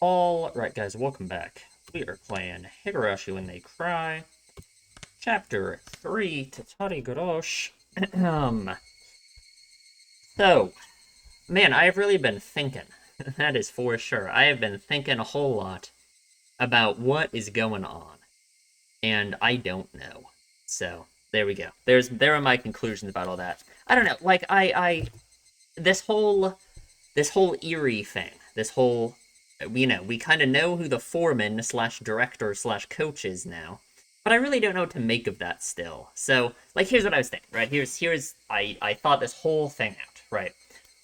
All right, guys, welcome back. We are playing Higurashi When They Cry, Chapter 3, Tatarigoroshi. so, man, I've really been thinking. That is for sure. I have been thinking a whole lot about what is going on, and I don't know. So, there we go. There are my conclusions about all that. I don't know, like, this whole eerie thing, this whole we kind of know who the foreman slash director slash coach is now, but I really don't know what to make of that still. So, like, here's what I was thinking, right? I thought this whole thing out, right?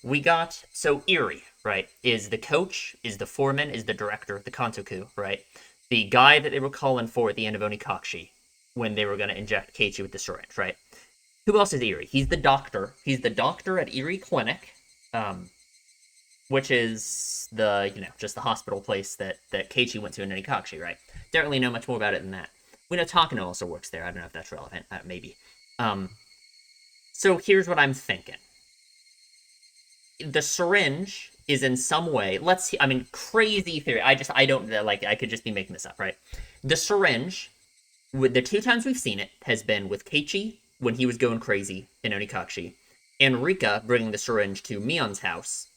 We got, so Eerie, right, is the coach, is the foreman, is the director, the Kantoku, right? The guy that they were calling for at the end of Onikashi when they were going to inject Keiichi with the syringe, right? Who else is Eerie? He's the doctor. He's the doctor at Eerie Clinic. Which is just the hospital place that Keiichi went to in Onikashi, right? Don't really know much more about it than that. We know Takano also works there. I don't know if that's relevant. Maybe. So here's what I'm thinking. The syringe is in some way. Let's see. I mean, crazy theory. I don't like. I could just be making this up, right? The syringe, with the two times we've seen it, has been with Keiichi when he was going crazy in Onikashi, and Rika bringing the syringe to Mion's house,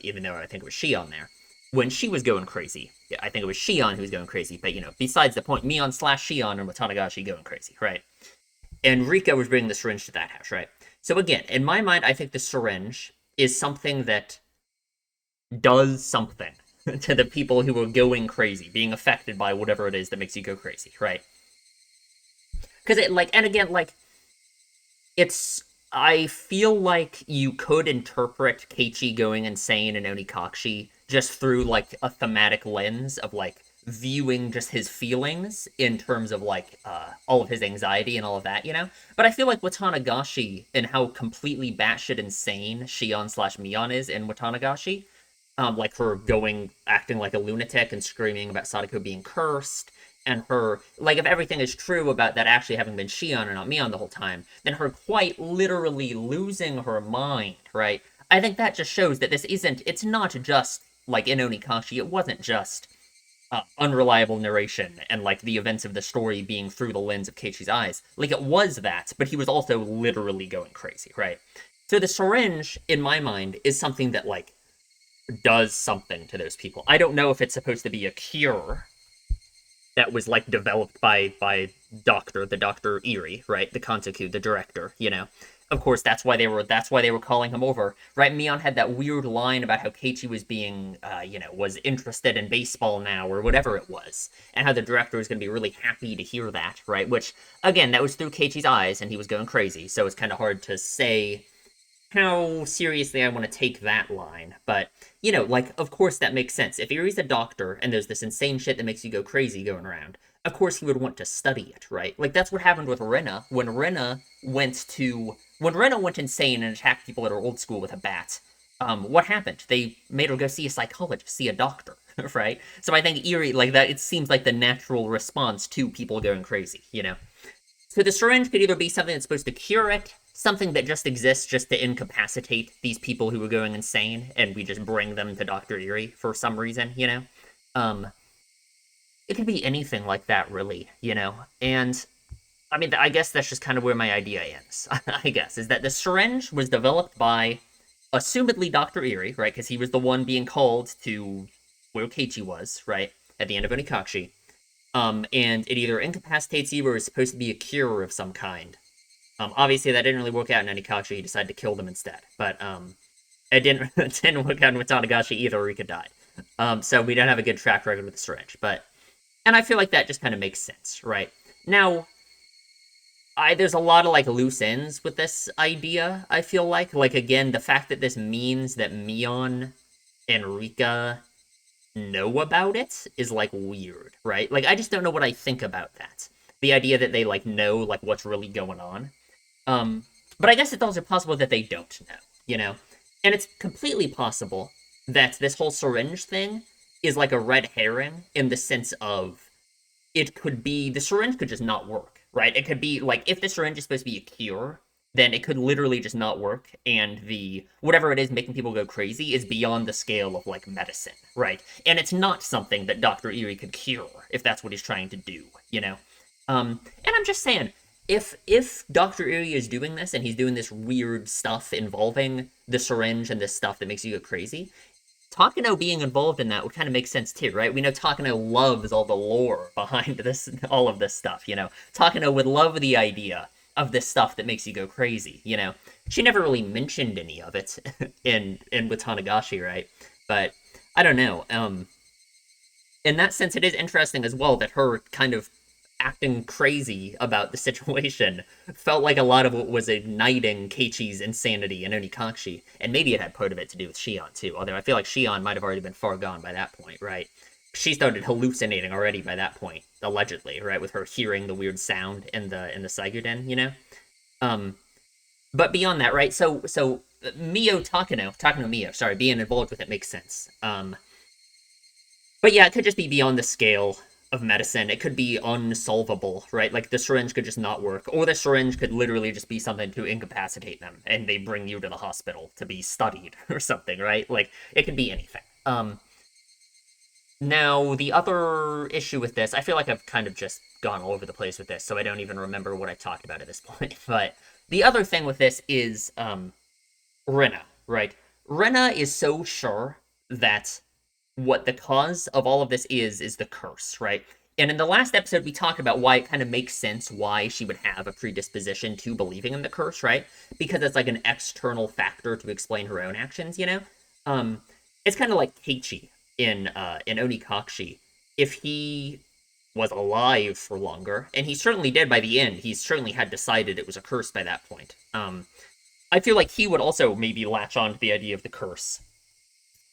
even though I think it was Shion there, when she was going crazy. Yeah, I think it was Shion who was going crazy, but, besides the point, Mion slash Shion and Watanagashi going crazy, right? And Rika was bringing the syringe to that house, right? So again, in my mind, I think the syringe is something that does something to the people who are going crazy, being affected by whatever it is that makes you go crazy, right? Because and again, it's I feel like you could interpret Keiichi going insane in Onikashi just through a thematic lens of viewing just his feelings in terms of all of his anxiety and all of that. But I feel like Watanagashi and how completely batshit insane Shion slash Mion is in Watanagashi, like her acting like a lunatic and screaming about Sadako being cursed, and her, if everything is true about that actually having been Shion and not Mion the whole time, then her quite literally losing her mind, right? I think that just shows that it's not just, like in Onikashi, it wasn't just unreliable narration and, the events of the story being through the lens of Keiichi's eyes. It was that, but he was also literally going crazy, right? So the syringe, in my mind, is something that, does something to those people. I don't know if it's supposed to be a cure that was developed by the Doctor Eerie, right? The Kantoku, the director. Of course, that's why they were calling him over, right? Mion had that weird line about how Keiichi was being, was interested in baseball now, or whatever it was, and how the director was going to be really happy to hear that, right? Which, again, that was through Keiichi's eyes, and he was going crazy, so it's kind of hard to say how seriously I want to take that line. But, of course that makes sense. If Erie's a doctor and there's this insane shit that makes you go crazy going around, of course he would want to study it, right? That's what happened with Rena when Rena went insane and attacked people at her old school with a bat. What happened? They made her go see a psychologist, see a doctor, right? So I think Eerie, that, it seems like the natural response to people going crazy. So the syringe could either be something that's supposed to cure it, something that just exists just to incapacitate these people who are going insane, and we just bring them to Dr. Eerie for some reason. It could be anything like that, really. And, I mean, I guess that's just kind of where my idea ends, I guess, is that the syringe was developed by, assumedly, Dr. Eerie, right? Because he was the one being called to where Keiichi was, right? At the end of Onikashi. And it either incapacitates you or is supposed to be a cure of some kind. Obviously, that didn't really work out in Onikashi. He decided to kill them instead. But it didn't work out in Watanagashi either. Rika died. So we don't have a good track record with the syringe. And I feel like that just kind of makes sense, right? Now, there's a lot of loose ends with this idea. I feel like again, the fact that this means that Mion and Rika know about it is weird, right? I just don't know what I think about that. The idea that they know what's really going on. But I guess it's also possible that they don't know. And it's completely possible that this whole syringe thing is a red herring in the sense of the syringe could just not work, right? It could be if the syringe is supposed to be a cure, then it could literally just not work, and the whatever it is making people go crazy is beyond the scale of like medicine, right? And it's not something that Dr. Eerie could cure if that's what he's trying to do, you know? And I'm just saying, if Dr. Eerie is doing this and he's doing this weird stuff involving the syringe and this stuff that makes you go crazy, Takano being involved in that would kind of make sense too, right? We know Takano loves all the lore behind this, all of this stuff, you know? Takano would love the idea of this stuff that makes you go crazy, you know? She never really mentioned any of it with Tanagashi, right? But I don't know. In that sense, it is interesting as well that her kind of acting crazy about the situation felt like a lot of what was igniting Keiichi's insanity and Onikashi, and maybe it had part of it to do with Shion too, although I feel like Shion might have already been far gone by that point, right? She started hallucinating already by that point, allegedly, right, with her hearing the weird sound in the Saiguden, you know? But beyond that, right, so Takano Mio, sorry, being involved with it makes sense. But yeah, it could just be beyond the scale of medicine. It could be unsolvable, right? Like the syringe could just not work, or the syringe could literally just be something to incapacitate them, and they bring you to the hospital to be studied or something, right? Like it could be anything. Now the other issue with this, I feel like I've kind of just gone all over the place with this, so I don't even remember what I talked about at this point. But the other thing with this is Rena, right? Rena is so sure that what the cause of all of this is the curse, right? And in the last episode, we talked about why it kind of makes sense why she would have a predisposition to believing in the curse, right? Because it's like an external factor to explain her own actions, you know? It's kind of like Keiichi in Onikashi. If he was alive for longer, and he certainly did by the end, he certainly had decided it was a curse by that point. I feel like he would also maybe latch on to the idea of the curse,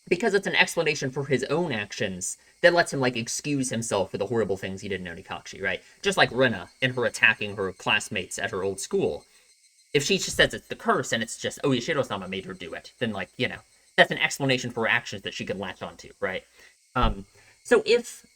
because it's an explanation for his own actions that lets him, like, excuse himself for the horrible things he did in Onikashi, right? Just like Rena and her attacking her classmates at her old school. If she just says it's the curse and it's just, oh, Yashiro-sama made her do it, then, like, you know, that's an explanation for her actions that she can latch onto, right? So if,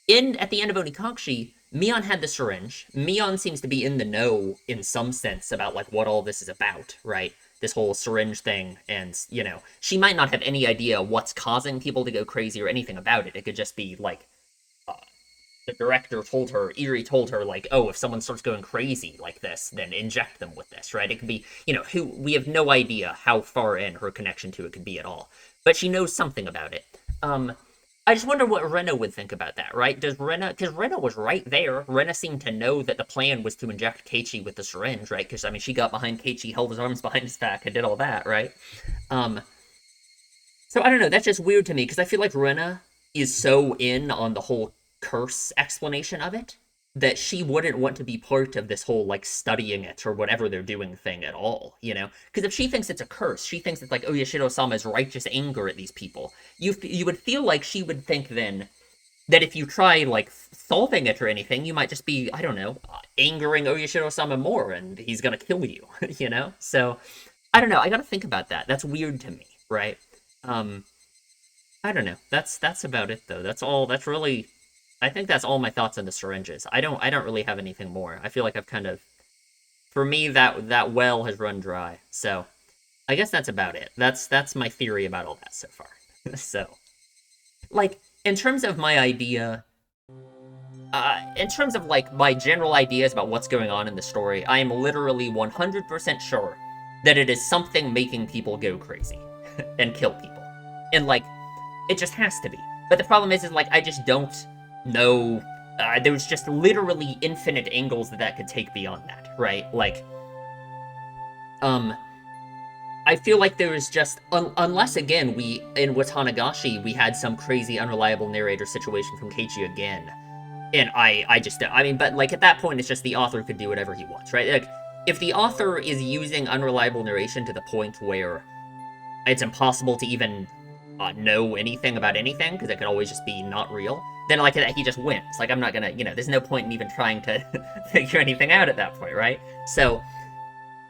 at the end of Onikashi, Mion had the syringe, Mion seems to be in the know in some sense about, like, what all this is about, right? This whole syringe thing, and, you know, she might not have any idea what's causing people to go crazy or anything about it. It could just be, like, the director told her, Eerie told her, like, oh, if someone starts going crazy like this, then inject them with this, right? It could be, you know, we have no idea how far in her connection to it could be at all. But she knows something about it. I just wonder what Rena would think about that, right? Because Rena was right there. Rena seemed to know that the plan was to inject Keiichi with the syringe, right? Because, I mean, she got behind Keiichi, held his arms behind his back, and did all that, right? So, I don't know, that's just weird to me, because I feel like Rena is so in on the whole curse explanation of it, that she wouldn't want to be part of this whole, like, studying it or whatever they're doing thing at all, you know? Because if she thinks it's a curse, she thinks it's like, oh, Yashiro-sama's righteous anger at these people. You would feel like she would think then that if you try, like, solving it or anything, you might just be, I don't know, angering Oyashiro-sama more, and he's gonna kill you, you know? So, I don't know, I gotta think about that. That's weird to me, right? I don't know. That's about it, though. That's really... I think that's all my thoughts on the syringes. I don't really have anything more. I feel like I've kind of, for me, that well has run dry. So I guess that's about it. That's my theory about all that so far. So, like, in terms of my idea, in terms of, like, my general ideas about what's going on in the story, I am literally 100% sure that it is something making people go crazy and kill people. And, like, it just has to be. But the problem is like, I just don't know. There's just literally infinite angles that could take beyond that, right? Like, I feel like there is just, unless, again, in Watanagashi, we had some crazy unreliable narrator situation from Keiichi again. And I mean, but, like, at that point, it's just the author could do whatever he wants, right? Like, if the author is using unreliable narration to the point where it's impossible to even know anything about anything, because it could always just be not real, then, like, he just wins. Like, I'm not gonna, you know, there's no point in even trying to figure anything out at that point, right? So,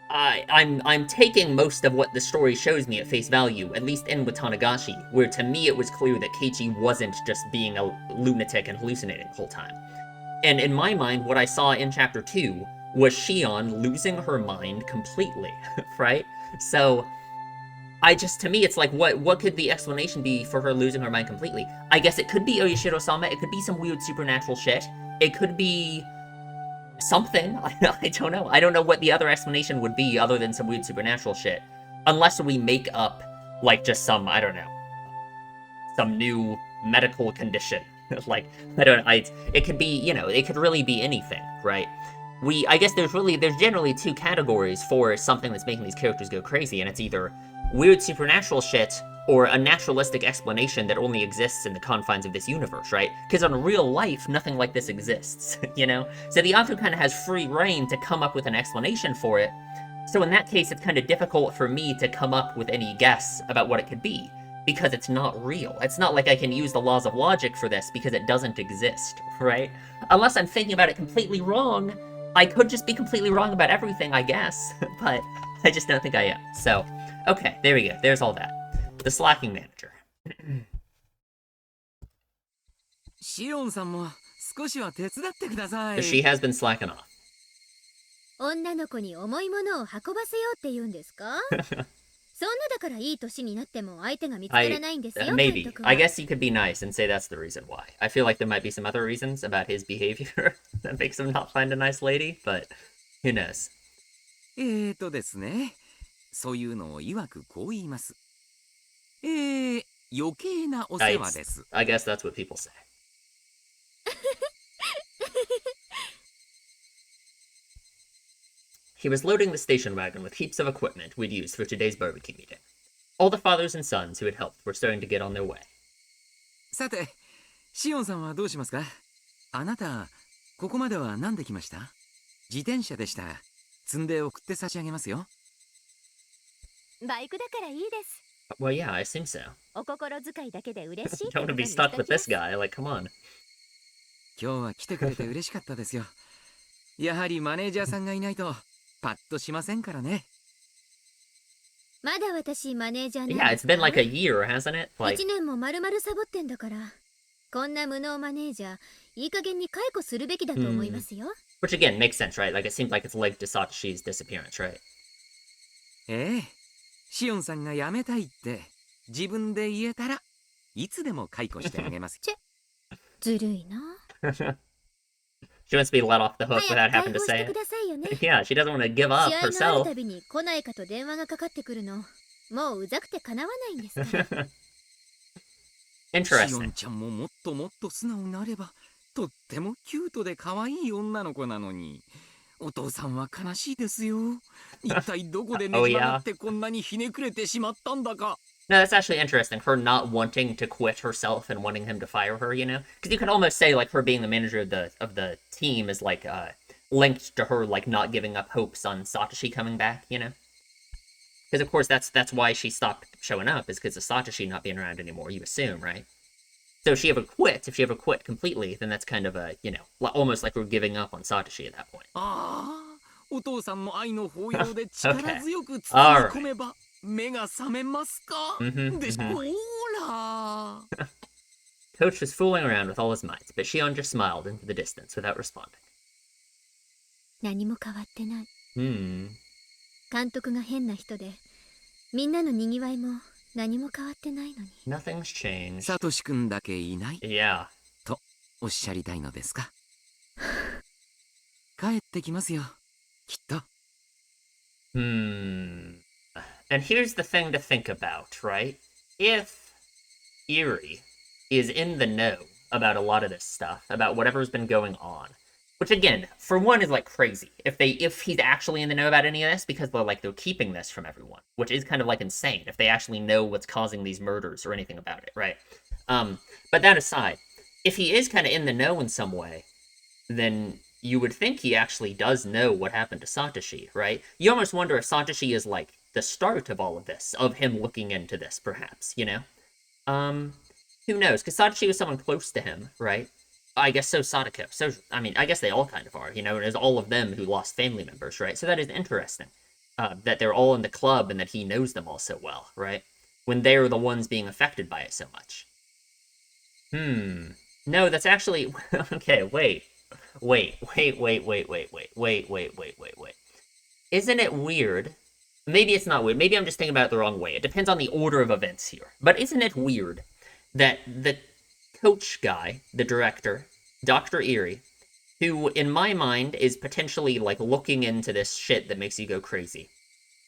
I'm taking most of what the story shows me at face value, at least in Watanagashi, where to me it was clear that Keiichi wasn't just being a lunatic and hallucinating the whole time. And in my mind, what I saw in Chapter 2 was Shion losing her mind completely, right? So to me, it's like, what could the explanation be for her losing her mind completely? I guess it could be Oyashiro-sama, it could be some weird supernatural shit, it could be something, I don't know. I don't know what the other explanation would be other than some weird supernatural shit. Unless we make up, like, just some, I don't know, some new medical condition. Like, I don't know, it could be, it could really be anything, right? I guess there's generally two categories for something that's making these characters go crazy, and it's either weird supernatural shit or a naturalistic explanation that only exists in the confines of this universe, right? Because in real life, nothing like this exists, So the author kind of has free reign to come up with an explanation for it. So in that case, it's kind of difficult for me to come up with any guess about what it could be, because it's not real. It's not like I can use the laws of logic for this, because it doesn't exist, right? Unless I'm thinking about it completely wrong, I could just be completely wrong about everything, I guess, but I just don't think I am. So, okay, there we go. There's all that. The slacking manager. シオンさんも少しは手伝ってください。 She has been slacking off. 女の子に重いものを運ばせようって言うんですか？そんなだからいい年になっても相手が見つからないんですよ。Maybe. I guess you could be nice and say that's the reason why. I feel like there might be some other reasons about his behavior that makes him not find a nice lady, but who knows? ですね。そういうのを曰くこう言います。余計なお世話です。I guess that's what people say. He was loading the station wagon with heaps of equipment we'd use for today's barbecue meeting. All the fathers and sons who had helped were starting to get on their way. さて、シオンさんはどうしますか？あなた、ここまでは何で来ました？自転車でしたら、積んで送って差し上げますよ。バイクだからいいです。Well, yeah, I assume so. お心遣いだけで嬉しい。Don't want to be stuck with this guy, like, come on. 今日は来てくれて嬉しかったですよ。やはりマネージャーさんがいないと、パッとしませんからね。まだ私マネージャーなんですか？ Yeah, it's been like a year, hasn't it? Like... 1年も丸々サボってんだから。こんな無能マネージャー、いい加減に解雇するべきだと思いますよ。Which again makes sense, right? Like, it seems like it's linked to Satoshi's disappearance, right? シオンさんが辞めたいって自分で言えたらいつでも解雇してあげます。ずるいな。She wants to be let off the hook without having to say it. Yeah, she doesn't want to give up herself. たびに来ないかと電話がかかってくるの。もううざくてかなわないんですから。Interesting. シオンちゃんももっともっと素直になれば、とってもキュートで可愛い女の子なのに。お父さんは悲しいですよ。一体どこでねじ曲がってこんなにひねくれてしまったんだか。No, that's actually interesting. Her not wanting to quit herself and wanting him to fire her, because you could almost say like her being the manager of the team is like linked to her like not giving up hopes on Satoshi coming back, Because of course that's why she stopped showing up, is because of Satoshi not being around anymore. You assume, right? So if she ever quit completely, then that's kind of a almost like we're giving up on Satoshi at that point. お父さんの愛の抱擁で力強く包み込めば。目が覚めますか？でしょほら。Coach was fooling around with all his might, but Shion just smiled into the distance without responding. 何も変わってない。監督が変な人で、みんなの賑わいも何も変わってないのに。Nothing's changed. サトシ君だけいない。Yeah. とおっしゃりたいのですか？帰ってきますよ。きっと。And here's the thing to think about, right? If Eerie is in the know about a lot of this stuff, about whatever's been going on, which again, for one, is like crazy. If he's actually in the know about any of this, because they're keeping this from everyone, which is kind of like insane. If they actually know what's causing these murders or anything about it, right? But that aside, if he is kind of in the know in some way, then you would think he actually does know what happened to Satoshi, right? You almost wonder if Satoshi is like the start of all of this, of him looking into this, perhaps, Who knows? Because Satoshi was someone close to him, right? I guess so Sadako. So, I guess they all kind of are, and it's all of them who lost family members, right? So that is interesting, that they're all in the club and that he knows them all so well, right? When they're the ones being affected by it so much. No, that's actually... Okay, wait. Wait. Isn't it weird? Maybe it's not weird. Maybe I'm just thinking about it the wrong way. It depends on the order of events here. But isn't it weird that the coach guy, the director, Dr. Erie, who in my mind is potentially like looking into this shit that makes you go crazy,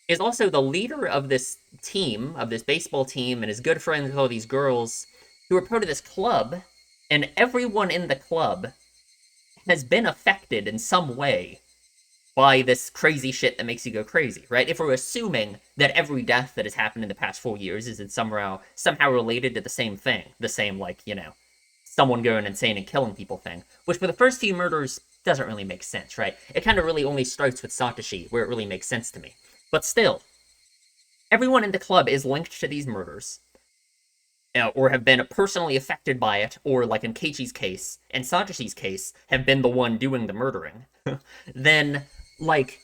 is also the leader of this team, of this baseball team, and is good friends with all these girls who are part of this club, and everyone in the club has been affected in some way by this crazy shit that makes you go crazy, right? If we're assuming that every death that has happened in the past 4 years is somehow related to the same thing, the same, like, someone going insane and killing people thing, which for the first few murders doesn't really make sense, right? It kind of really only starts with Satoshi, where it really makes sense to me. But still, everyone in the club is linked to these murders, or have been personally affected by it, or like in Keiichi's case and Satoshi's case, have been the one doing the murdering, then, like,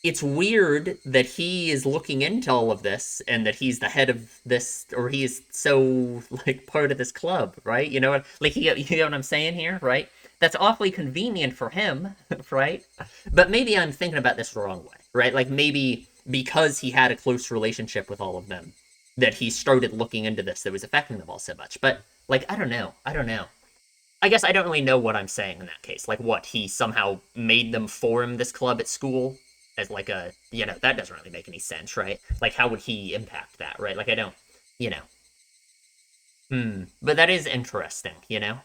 it's weird that he is looking into all of this and that he's the head of this, or he is so, like, part of this club, right? You know what, like, you know what I'm saying here, right? That's awfully convenient for him, right? But maybe I'm thinking about this the wrong way, right? Like, maybe because he had a close relationship with all of them, that he started looking into this that was affecting them all so much. But, like, I don't know. I guess I don't really know what I'm saying in that case. Like, what, he somehow made them form this club at school as, like, that doesn't really make any sense, right? Like, how would he impact that, right? Like, I don't, you know. But that is interesting,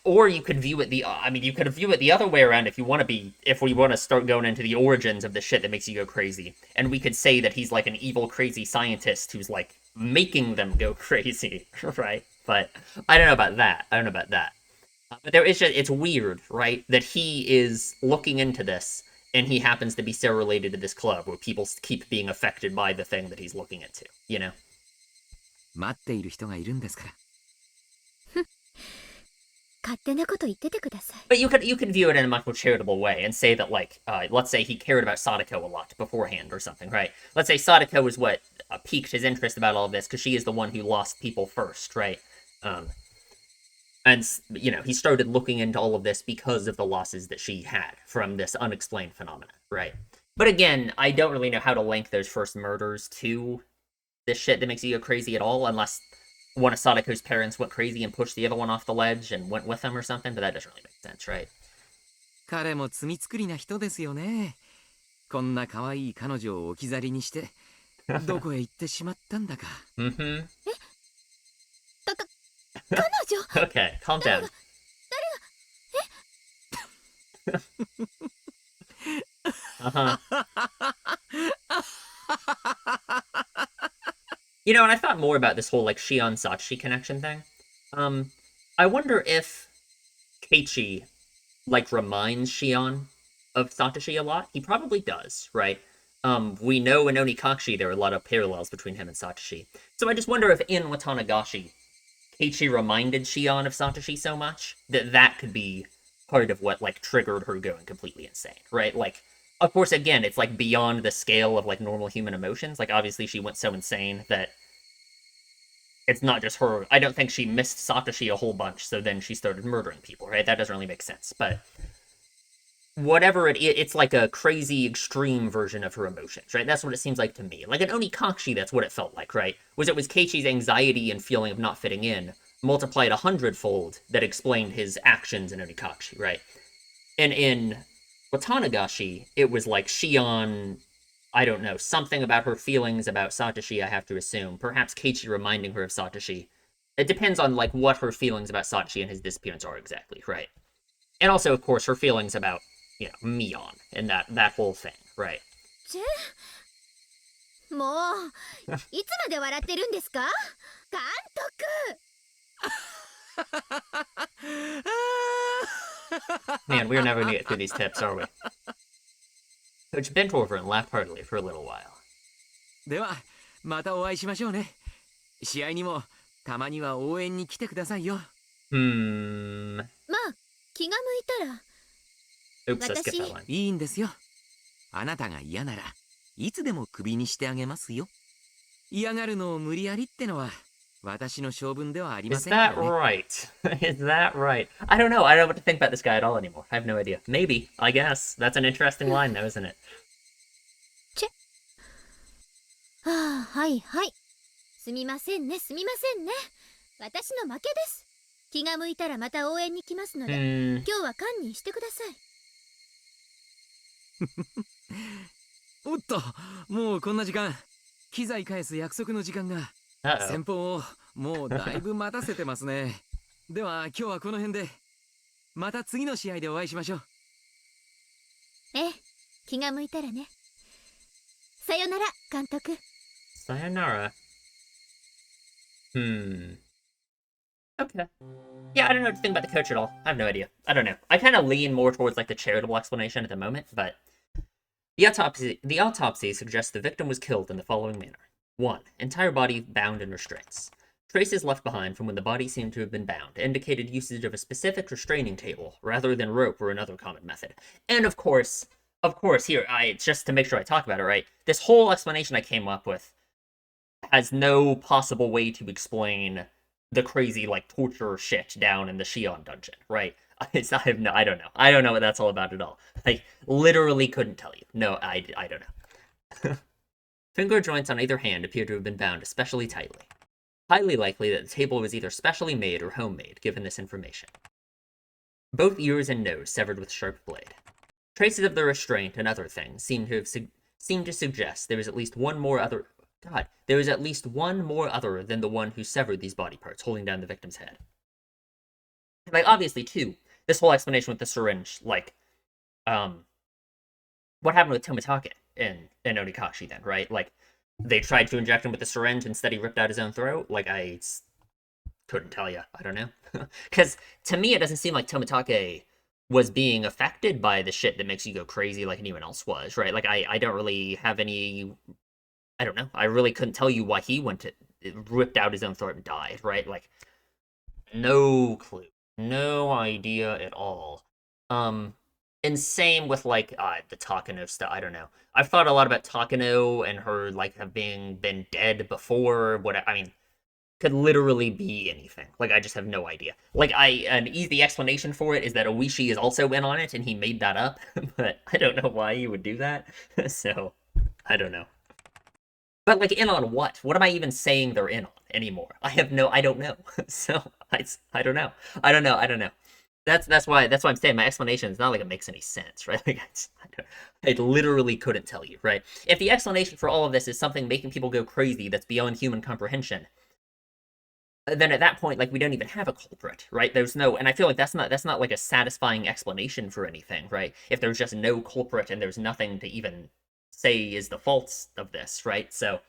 Or you could view it you could view it the other way around if we want to start going into the origins of the shit that makes you go crazy. And we could say that he's like an evil, crazy scientist who's like making them go crazy, right? But I don't know about that. But it's weird, right? That he is looking into this and he happens to be so related to this club where people keep being affected by the thing that he's looking into, 待っている人がいるんですから。But you could view it in a much more charitable way and say that, like, let's say he cared about Sadako a lot beforehand or something, right? Let's say Sadako is what piqued his interest about all of this because she is the one who lost people first, right? And, he started looking into all of this because of the losses that she had from this unexplained phenomena, right? But again, I don't really know how to link those first murders to this shit that makes you go crazy at all, unless one of Sadako's parents went crazy and pushed the other one off the ledge and went with him or something, but that doesn't really make sense, right? 彼も罪作りな人ですよね。こんな可愛い彼女を置き去りにしてどこへ行ってしまったんだか。Mm-hmm. 彼女 Okay, calm down. Uh-huh. And I thought more about this whole, like, Shion-Sachi connection thing. I wonder if Keiichi, like, reminds Shion of Satoshi a lot. He probably does, right? We know in Onikashi there are a lot of parallels between him and Satoshi. So I just wonder if in Watanagashi, Keiichi reminded Shion of Satoshi so much that could be part of what, like, triggered her going completely insane, right? Like, of course, again, it's, like, beyond the scale of, like, normal human emotions. Like, obviously she went so insane that it's not just her. I don't think she missed Satoshi a whole bunch, so then she started murdering people, right? That doesn't really make sense. But whatever it's like a crazy, extreme version of her emotions, right? That's what it seems like to me. Like in Onikashi, that's what it felt like, right? It was Keiichi's anxiety and feeling of not fitting in, multiplied 100-fold, that explained his actions in Onikashi, right? And in Watanagashi, it was like Shion, I don't know, something about her feelings about Satoshi, I have to assume. Perhaps Keiichi reminding her of Satoshi. It depends on, like, what her feelings about Satoshi and his disappearance are exactly, right? And also, of course, her feelings about, Mion and that whole thing, right? もういつまで笑ってるんですか監督 Man, we're never gonna get through these tips, are we? Coach bent over and laughed heartily for a little while. ではまたお会いしましょうね。試合にもたまには応援に来てくださいよ。まあ気が向いたら Oops, I skipped that one. いいんですよ。あなたが嫌ならいつでもクビにしてあげますよ。嫌がるのを無理やりってのは私の性分ではありま Is せんから that ね。 right? Is that right? I don't know. I don't know what to think about this guy at all anymore. I have no idea. Maybe. I guess. That's an interesting line, though, isn't it? はあ、はいはい。すみませんね、すみませんね。私の負けです。気が向いたらまた応援に来ますので、今日は堪忍してください。おっと、もうこんな時間。機材返す約束の時間が。先方をもうだいぶ待たせてますね。では今日はこの辺で。また次の試合でお会いしましょう。ええ、気が向いたらね。さよなら、監督。Sayonara. Okay. Yeah, I don't know what to think about the coach at all. I have no idea. I don't know. I kind of lean more towards like the charitable explanation at the moment, but the autopsy suggests the victim was killed in the following manner. 1. Entire body bound in restraints. Traces left behind from when the body seemed to have been bound indicated usage of a specific restraining table rather than rope or another common method. And of course, here, just to make sure I talk about it right, this whole explanation I came up with has no possible way to explain the crazy like torture shit down in the Shion dungeon, right? I don't know. I don't know what that's all about at all. I literally couldn't tell you. No, I don't know. Finger joints on either hand appear to have been bound especially tightly. Highly likely that the table was either specially made or homemade, given this information. Both ears and nose severed with sharp blade. Traces of the restraint and other things seem to suggest there was at least one more other than the one who severed these body parts, holding down the victim's head. Like, obviously, too, this whole explanation with the syringe, like, what happened with Tomitake in Onikashi then, right? Like, they tried to inject him with the syringe, instead he ripped out his own throat? Like, I couldn't tell you. I don't know. Because, to me, it doesn't seem like Tomitake was being affected by the shit that makes you go crazy like anyone else was, right? Like, I don't really have any... I don't know. I really couldn't tell you why he ripped out his own throat and died, right? Like, no clue. No idea at all. And same with, like, the Takano stuff. I don't know. I've thought a lot about Takano and her, like, having been dead before. I mean, could literally be anything. Like, I just have no idea. Like, an easy explanation for it is that Ooishi is also in on it, and he made that up. But I don't know why he would do that. So, I don't know. But, like, in on what? What am I even saying they're in on anymore? I don't know. So, I don't know. I don't know. That's why I'm saying my explanation is not like it makes any sense, right? Like, I literally couldn't tell you, right? If the explanation for all of this is something making people go crazy that's beyond human comprehension, then at that point, like, we don't even have a culprit, right? And I feel like that's not like a satisfying explanation for anything, right? If there's just no culprit and there's nothing to even say is the fault of this, right? So,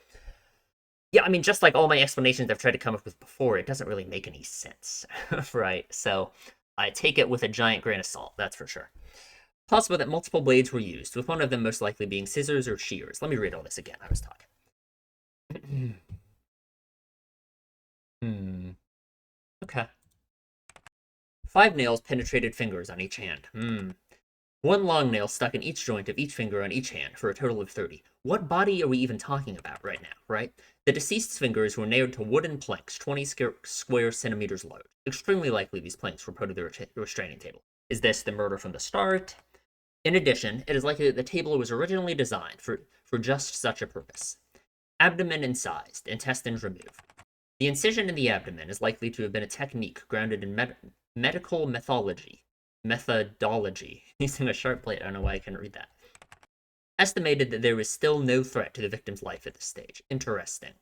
yeah, I mean, just like all my explanations I've tried to come up with before, it doesn't really make any sense, right? So, I take it with a giant grain of salt, that's for sure. Possible that multiple blades were used, with one of them most likely being scissors or shears. Let me read all this again, I was talking. Okay. 5 nails penetrated fingers on each hand. 1 long nail stuck in each joint of each finger on each hand, for a total of 30. What body are we even talking about right now, right? The deceased's fingers were nailed to wooden planks 20 square centimeters large. Extremely likely these planks were part of the restraining table. Is this the murder from the start? In addition, it is likely that the table was originally designed for just such a purpose. Abdomen incised, intestines removed. The incision in the abdomen is likely to have been a technique grounded in medical methodology. Using a sharp blade, I don't know why I couldn't read that. Estimated that there was still no threat to the victim's life at this stage. Interesting.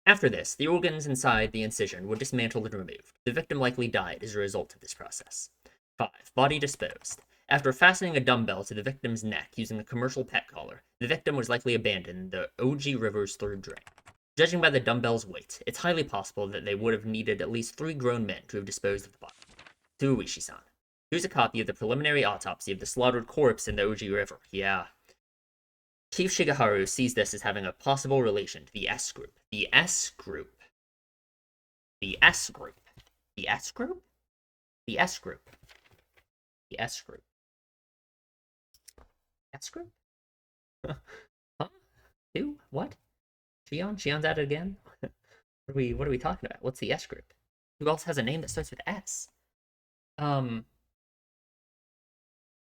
After this, the organs inside the incision were dismantled and removed. The victim likely died as a result of this process. 5. Body disposed. After fastening a dumbbell to the victim's neck using a commercial pet collar, the victim was likely abandoned in the Oji River's third drain. Judging by the dumbbell's weight, it's highly possible that they would have needed at least 3 grown men to have disposed of the body. To Ooishi-san. Here's a copy of the preliminary autopsy of the slaughtered corpse in the Oji River. Yeah. Chief Shigeharu sees this as having a possible relation to the S group. The S group. The S group. The S group? The S group. The S group. S group? Huh? Who? What? Shion? Shion's at it again? What are we talking about? What's the S group? Who else has a name that starts with S? No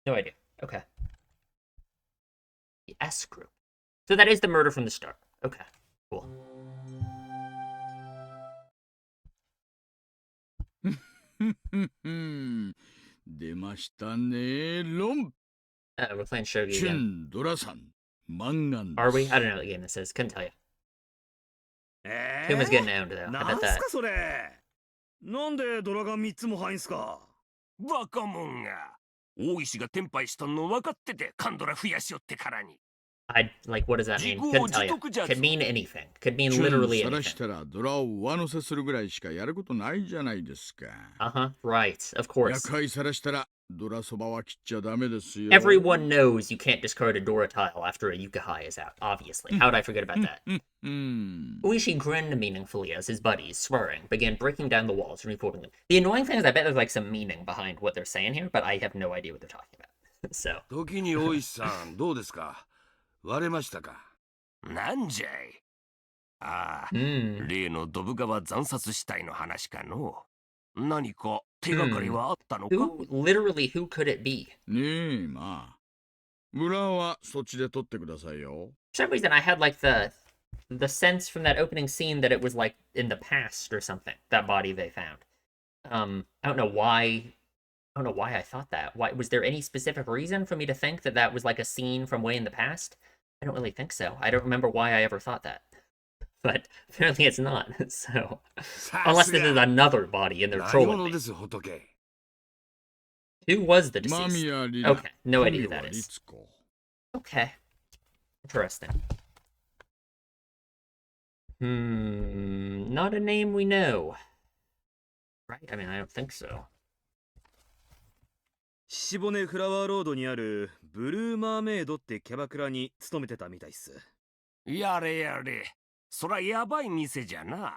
idea. Okay. The S group. So that is the murder from the start. Okay, cool. We're playing Shogi again. Are we? I don't know what game this is. Couldn't tell you. Kuma's getting owned though. I bet that. それなんでドラが3つも入んすかバカモンが大石がテンパイしとんの分かっててカンドラ増やしよってからに Like, what does that mean? Couldn't tell you. Could mean anything. Could mean literally anything. Right. Of course. Everyone knows you can't discard a Dora tile after a Yukahai is out, obviously. How would I forget about that? Ooishi grinned meaningfully as his buddies, swearing, began breaking down the walls and reporting them. The annoying thing is I bet there's like some meaning behind what they're saying here, but I have no idea what they're talking about. So. 時に大石さんどうですか割れましたかなんじゃいああ、例のドブ川惨殺死体の話かの何か手がかりはあったのか Literally, who could it be? ねえ、まあ。裏はそっちで取ってくださいよ。 For some reason, I had like the sense from that opening scene that it was like in the past or something. That body they found. I don't know why. I don't know why I thought that. Why was there any specific reason for me to think that that was like a scene from way in the past? I don't really think so. I don't remember why I ever thought that. But apparently it's not. So unless this is another body and they're trolling me. Who was the deceased? Okay, no idea who that is. Okay. Interesting. Not a name we know. Right? I mean, I don't think so. シボネフラワーロードにあるブルーマーメイドってキャバクラに勤めてたみたいっす。やれやれ、そらやばい店じゃな。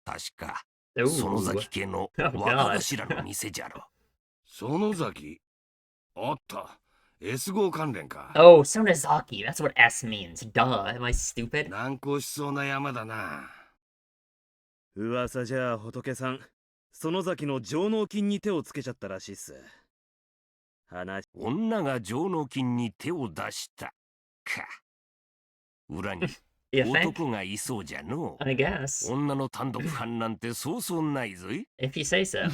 確か、園崎家の若頭の店じゃろ。園崎あった。S 号関連か。Oh, Sonozaki. That's what S means. Duh. Am I stupid? 難航しそうな山だな。噂じゃ仏さん、園崎の上納金に手をつけちゃったらしいっす。女が上納金に手を出したか。裏に男がいそうじゃの。I guess. 女の単独犯なんてそうそうないぞい。If you say so.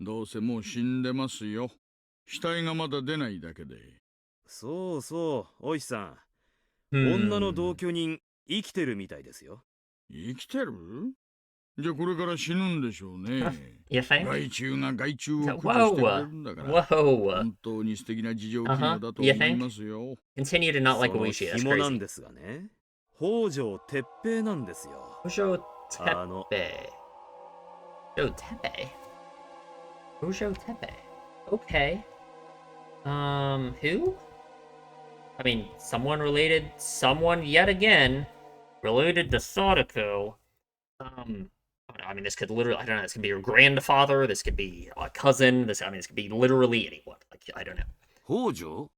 どうせもう死んでますよ。死体がまだ出ないだけで。そうそう、おいしさん。女の同居人生きてるみたいですよ。生きてる？じゃあこれから死ぬんでしょうね。害虫が害虫を駆除してくれるんだから。本当に素敵な事情機能だと思いますよ。Continue to not like Ooishi. That's 紐なん crazy. ですがね。北条鉄平なんですよ。Fujo Tepe. Fujo Tepe. Fujo Tepe. Okay. Who? I mean, someone related. Someone yet again related to Sadako. I mean, this could literally, I don't know, this could be your grandfather, this could be a cousin, this could be literally anyone. Like, I don't know. 北条？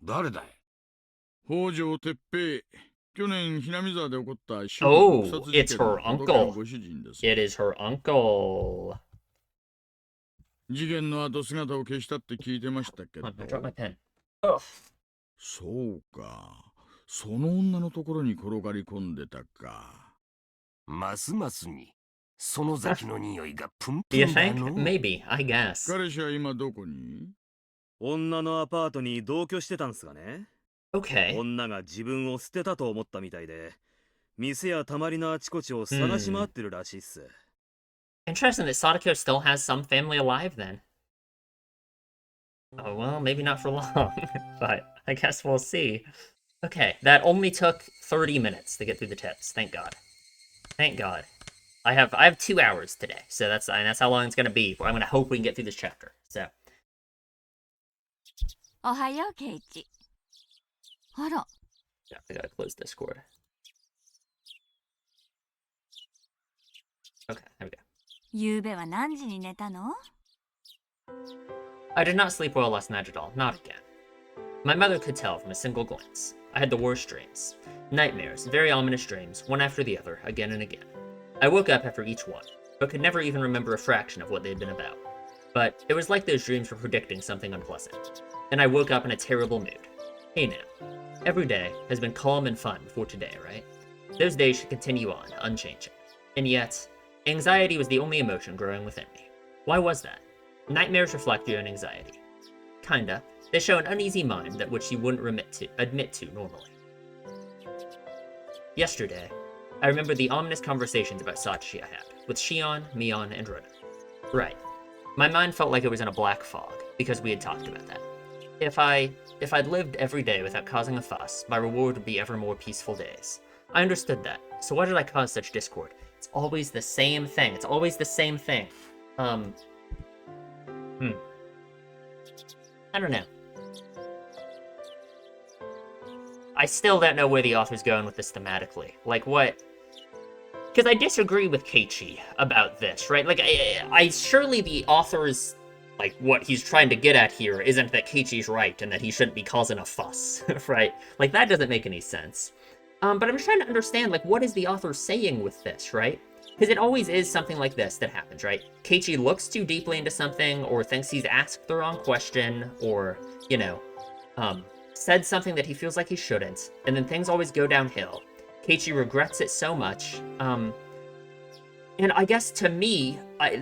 誰だい？北条鉄平。去年、ひなみ沢で起こった Oh, it's her uncle. It is her uncle. 事件の後姿を消したって聞いてましたけど。I dropped my pen. そうか。その女のところに転がり込んでたか。ますますに。園崎の匂いがプンプ Do you ンだ think? の。Maybe, I guess. 彼氏は今どこに？女のアパートに同居してたんすがね。Okay. 女が自分を捨てたと思ったみたいで、店やたまりのあちこちを探し回ってるらしいっす。Interesting that Sadako still has some family alive then. Oh, well, maybe not for long, but I guess we'll see. Okay, that only took 30 minutes to get through the tips. Thank God. Thank God. I have 2 hours today, so that's how long it's gonna be. I'm gonna hope we can get through this chapter. So. おはよう、ケイチ。あら。Yeah, I gotta close Discord. Okay, there we go. ゆうべは何時に寝たの？ I did not sleep well last night at all. Not again. My mother could tell from a single glance. I had the worst dreams. Nightmares, very ominous dreams, one after the other, again and again. I woke up after each one, but could never even remember a fraction of what they had been about. But it was like those dreams were predicting something unpleasant. And I woke up in a terrible mood. Hey now, every day has been calm and fun before today, right? Those days should continue on, unchanging. And yet, anxiety was the only emotion growing within me. Why was that? Nightmares reflect your own anxiety. Kinda. They show an uneasy mind that which you wouldn't admit to normally. Yesterday, I remember the ominous conversations about Sachi I had, with Shion, Mion, and Rena. Right. My mind felt like it was in a black fog, because we had talked about that. If I'd lived every day without causing a fuss, my reward would be ever more peaceful days. I understood that, so why did I cause such discord? It's always the same thing. It's always the same thing. I don't know. I still don't know where the author's going with this thematically. Like, what? Because I disagree with Keiichi about this, right? Like, I surely the author's, like, what he's trying to get at here isn't that Keiichi's right and that he shouldn't be causing a fuss, right? Like, that doesn't make any sense. But I'm just trying to understand, like, what is the author saying with this, right? Because it always is something like this that happens, right? Keiichi looks too deeply into something, or thinks he's asked the wrong question, or, you know, said something that he feels like he shouldn't, and then things always go downhill. Keiichi regrets it so much, and I guess to me,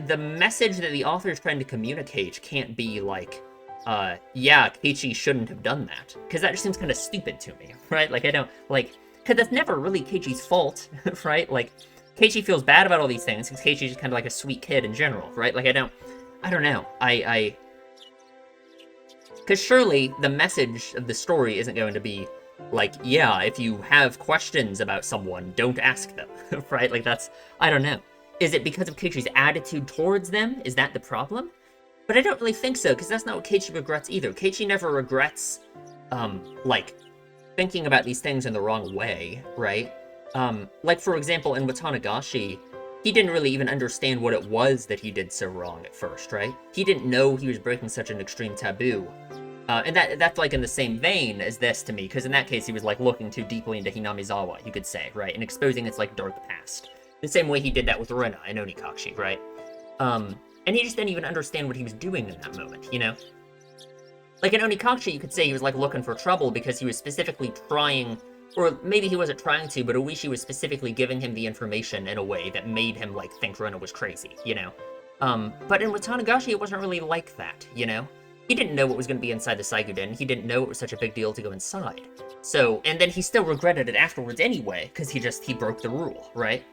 the message that the author is trying to communicate can't be like, yeah, Keiichi shouldn't have done that. Because that just seems kind of stupid to me, right? Like, I don't, like, because that's never really Keiichi's fault, right? Like, Keiichi feels bad about all these things, because Keiichi's just kind of like a sweet kid in general, right? Like, I don't know. Because surely the message of the story isn't going to be, like, yeah, if you have questions about someone, don't ask them, right? Like, that's, I don't know. Is it because of Keiichi's attitude towards them? Is that the problem? But I don't really think so, because that's not what Keiichi regrets either. Keiichi never regrets, like, thinking about these things in the wrong way, right? Like, for example, in Watanagashi, he didn't really even understand what it was that he did so wrong at first, right? He didn't know he was breaking such an extreme taboo. And that's like in the same vein as this to me, because in that case he was like looking too deeply into Hinamizawa, you could say, right? And exposing its like dark past. The same way he did that with Rena in Onikashi, right? And he just didn't even understand what he was doing in that moment, you know? Like in Onikashi, you could say he was like looking for trouble because he was specifically trying, or maybe he wasn't trying to, but Ooishi was specifically giving him the information in a way that made him like think Rena was crazy, you know? But in Watanagashi, it wasn't really like that, you know? He didn't know what was going to be inside the Saiguden. He didn't know it was such a big deal to go inside. So, and then he still regretted it afterwards anyway, because he broke the rule, right?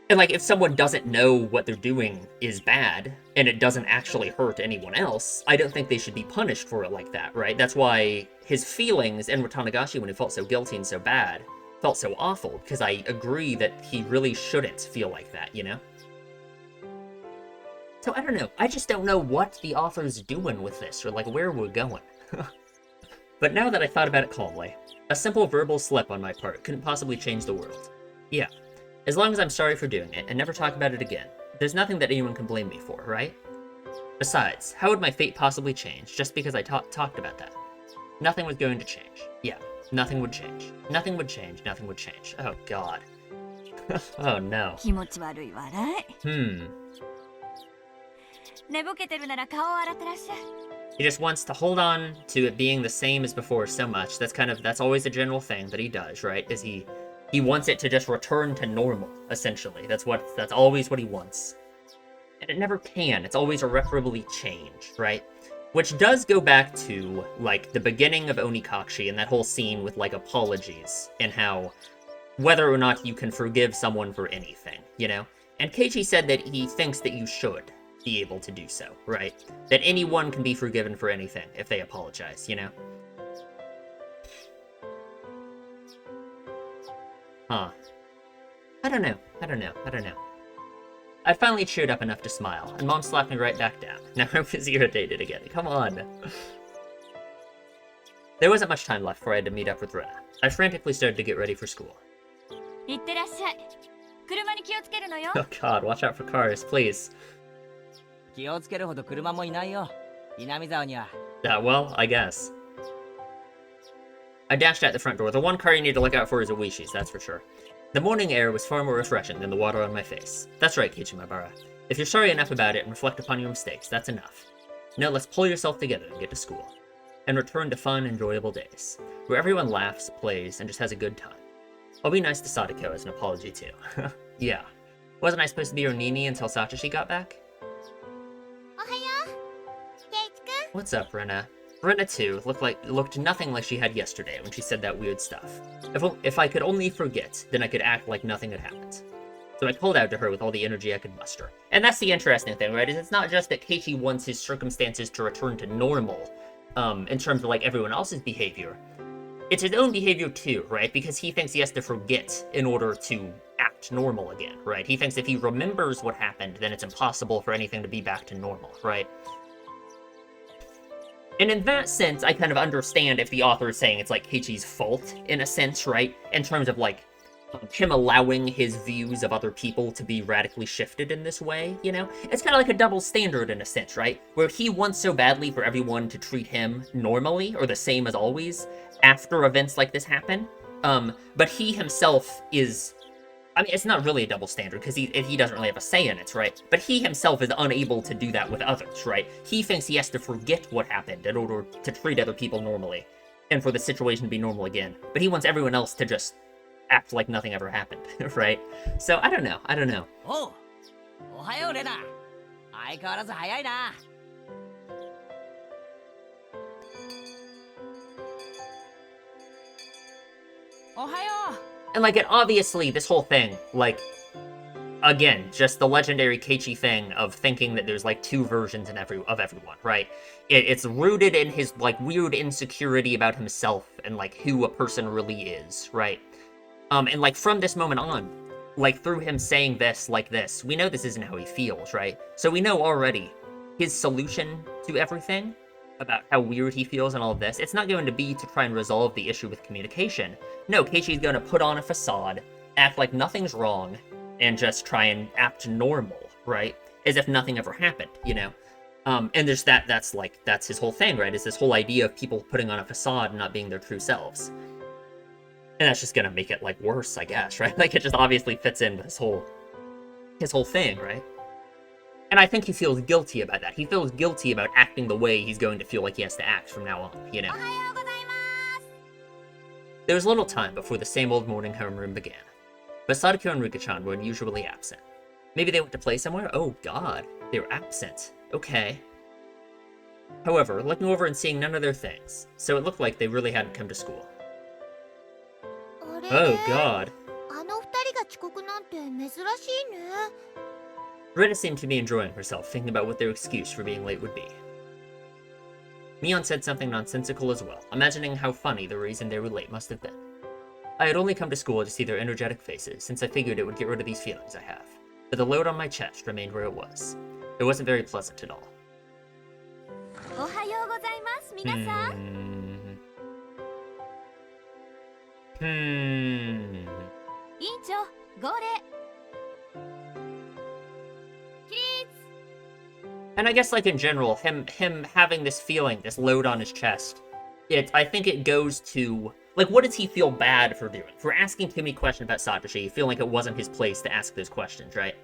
And like, if someone doesn't know what they're doing is bad, and it doesn't actually hurt anyone else, I don't think they should be punished for it like that, right? That's why his feelings in Watanagashi, when he felt so guilty and so bad, felt so awful, because I agree that he really shouldn't feel like that, you know? So I don't know, I just don't know what the author's doing with this, or like where we're going. But now that I thought about it calmly, a simple verbal slip on my part couldn't possibly change the world. Yeah, as long as I'm sorry for doing it and never talk about it again, there's nothing that anyone can blame me for, right? Besides, how would my fate possibly change just because I talked about that? Nothing was going to change. Yeah, nothing would change. Nothing would change, nothing would change. Oh god. Oh no. He just wants to hold on to it being the same as before so much. That's always a general thing that he does, right? Is he wants it to just return to normal, essentially. That's always what he wants. And it never can. It's always irreparably changed, right? Which does go back to, like, the beginning of Onikashi and that whole scene with, like, apologies and how whether or not you can forgive someone for anything, you know? And Keiichi said that he thinks that you should be able to do so, right? That anyone can be forgiven for anything if they apologize, you know? Huh. I don't know. I finally cheered up enough to smile, and Mom slapped me right back down. Now I was irritated again. Come on. There wasn't much time left before I had to meet up with Rena. I frantically started to get ready for school. Oh god, watch out for cars, please. Well, I guess. I dashed out the front door. The one car you need to look out for is Ooishi's, that's for sure. The morning air was far more refreshing than the water on my face. That's right, Keiichi. If you're sorry enough about it and reflect upon your mistakes, that's enough. Now let's pull yourself together and get to school. And return to fun, enjoyable days, where everyone laughs, plays, and just has a good time. I'll be nice to Sadako as an apology too. Yeah. Wasn't I supposed to be your Nini until Satoshi got back? Ohayo, Keiichi-kun. What's up, Rena? Rena too looked nothing like she had yesterday when she said that weird stuff. If I could only forget, then I could act like nothing had happened. So I called out to her with all the energy I could muster. And that's the interesting thing, right? Is it's not just that Keiichi wants his circumstances to return to normal, in terms of like everyone else's behavior. It's his own behavior too, right? Because he thinks he has to forget in order to act normal again, right? He thinks if he remembers what happened, then it's impossible for anything to be back to normal, right? And in that sense, I kind of understand if the author is saying it's like Keiichi's fault, in a sense, right? In terms of like, him allowing his views of other people to be radically shifted in this way, you know? It's kind of like a double standard in a sense, right? Where he wants so badly for everyone to treat him normally, or the same as always, after events like this happen. But he himself is... I mean, it's not really a double standard, because he doesn't really have a say in it, right? But he himself is unable to do that with others, right? He thinks he has to forget what happened in order to treat other people normally, and for the situation to be normal again. But he wants everyone else to just act like nothing ever happened, right? So, I don't know. Oh, ohayo, Rena. 相変わらず早いな. Ohayo. And, like, obviously, this whole thing, like, again, just the legendary Keiichi thing of thinking that there's, like, two versions of everyone, right? It's rooted in his, like, weird insecurity about himself and, like, who a person really is, right? And, like, from this moment on, like, through him saying this like this, we know this isn't how he feels, right? So we know already his solution to everything, about how weird he feels and all of this, it's not going to be to try and resolve the issue with communication. No, Keiichi's going to put on a facade, act like nothing's wrong, and just try and act normal, right? As if nothing ever happened, you know? And there's that's his whole thing, right? Is this whole idea of people putting on a facade and not being their true selves. And that's just gonna make it, like, worse, I guess, right? Like, it just obviously fits in with his whole thing, right? And I think he feels guilty about that. He feels guilty about acting the way he's going to feel like he has to act from now on, you know? There was little time before the same old morning homeroom began. But Sadako and Rika-chan were unusually absent. Maybe they went to play somewhere? Oh god, they were absent. Okay. However, looking over and seeing none of their things, so it looked like they really hadn't come to school. Oh god. Rena seemed to be enjoying herself, thinking about what their excuse for being late would be. Mion said something nonsensical as well, imagining how funny the reason they were late must have been. I had only come to school to see their energetic faces, since I figured it would get rid of these feelings I have. But the load on my chest remained where it was. It wasn't very pleasant at all. And I guess, like, in general, him having this feeling, this load on his chest, I think it goes to, like, what does he feel bad for doing? For asking too many questions about Satoshi, feeling like it wasn't his place to ask those questions, right?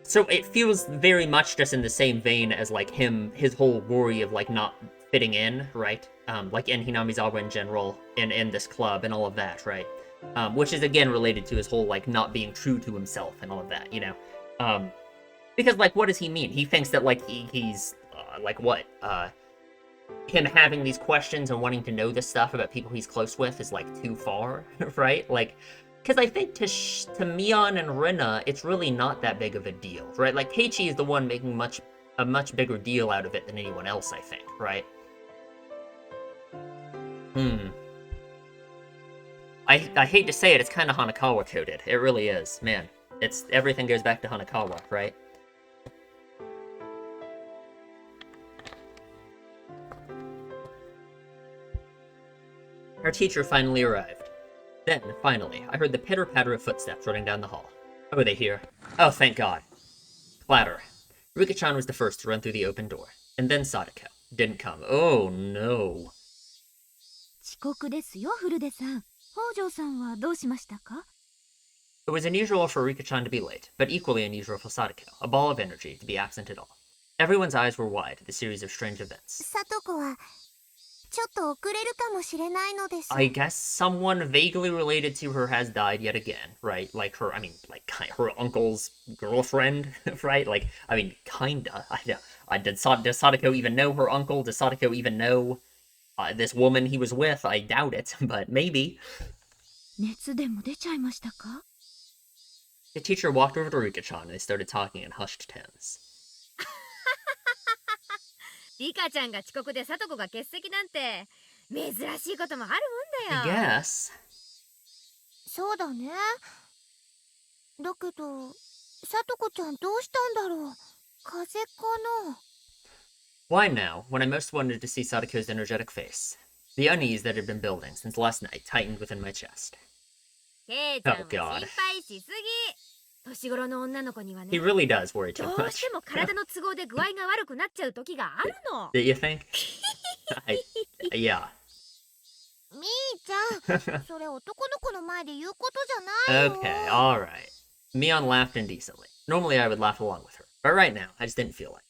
So it feels very much just in the same vein as, like, his whole worry of, like, not fitting in, right? Like, in Hinamizawa in general, in this club, and all of that, right? Which is, again, related to his whole, like, not being true to himself and all of that, you know? Because, like, what does he mean? He thinks that, like, he's, like, what? Him having these questions and wanting to know this stuff about people he's close with is, like, too far, right? Like, because I think to Mion and Rena, it's really not that big of a deal, right? Like, Keiichi is the one making a much bigger deal out of it than anyone else, I think, right? I hate to say it, it's kind of Hanakawa coded. It really is, man. Everything goes back to Hanakawa, right? Our teacher finally arrived. Then, finally, I heard the pitter-patter of footsteps running down the hall. Oh, are they here? Oh, thank God. Clatter. Rika-chan was the first to run through the open door. And then Sadako. Didn't come. Oh, no. 遅刻ですよ、フルデさん。北条さんはどうしましたか? It was unusual for Rika-chan to be late, but equally unusual for Sadako, a ball of energy, to be absent at all. Everyone's eyes were wide at the series of strange events. I guess someone vaguely related to her has died yet again, right? Like her uncle's girlfriend, right? Like, I mean, kinda. Does Sadako even know her uncle? Does Sadako even know this woman he was with? I doubt it, but maybe. 熱でも出ちゃいましたか? The teacher walked over to Rika-chan and they started talking in hushed tones. リカちゃんが遅刻でサトコが欠席なんて珍しいこともあるもんだ I よ。guess. そうだね。だけど、サトコちゃんどうしたんだろう。風邪かな。Why now, when I most wanted to see Sadako's energetic face? The unease that had been building since last night tightened within my chest. ケイちゃんは心配しすぎ。年頃の女の子にはね。He really does worry too どう much. しても体の都合で具合が悪くなっちゃう時があるの。Do you think? Yeah. みーちゃん、それ男の子の前で言うことじゃないよ。Okay, alright. Mion laughed indecently. Normally I would laugh along with her, but right now, I just didn't feel like it.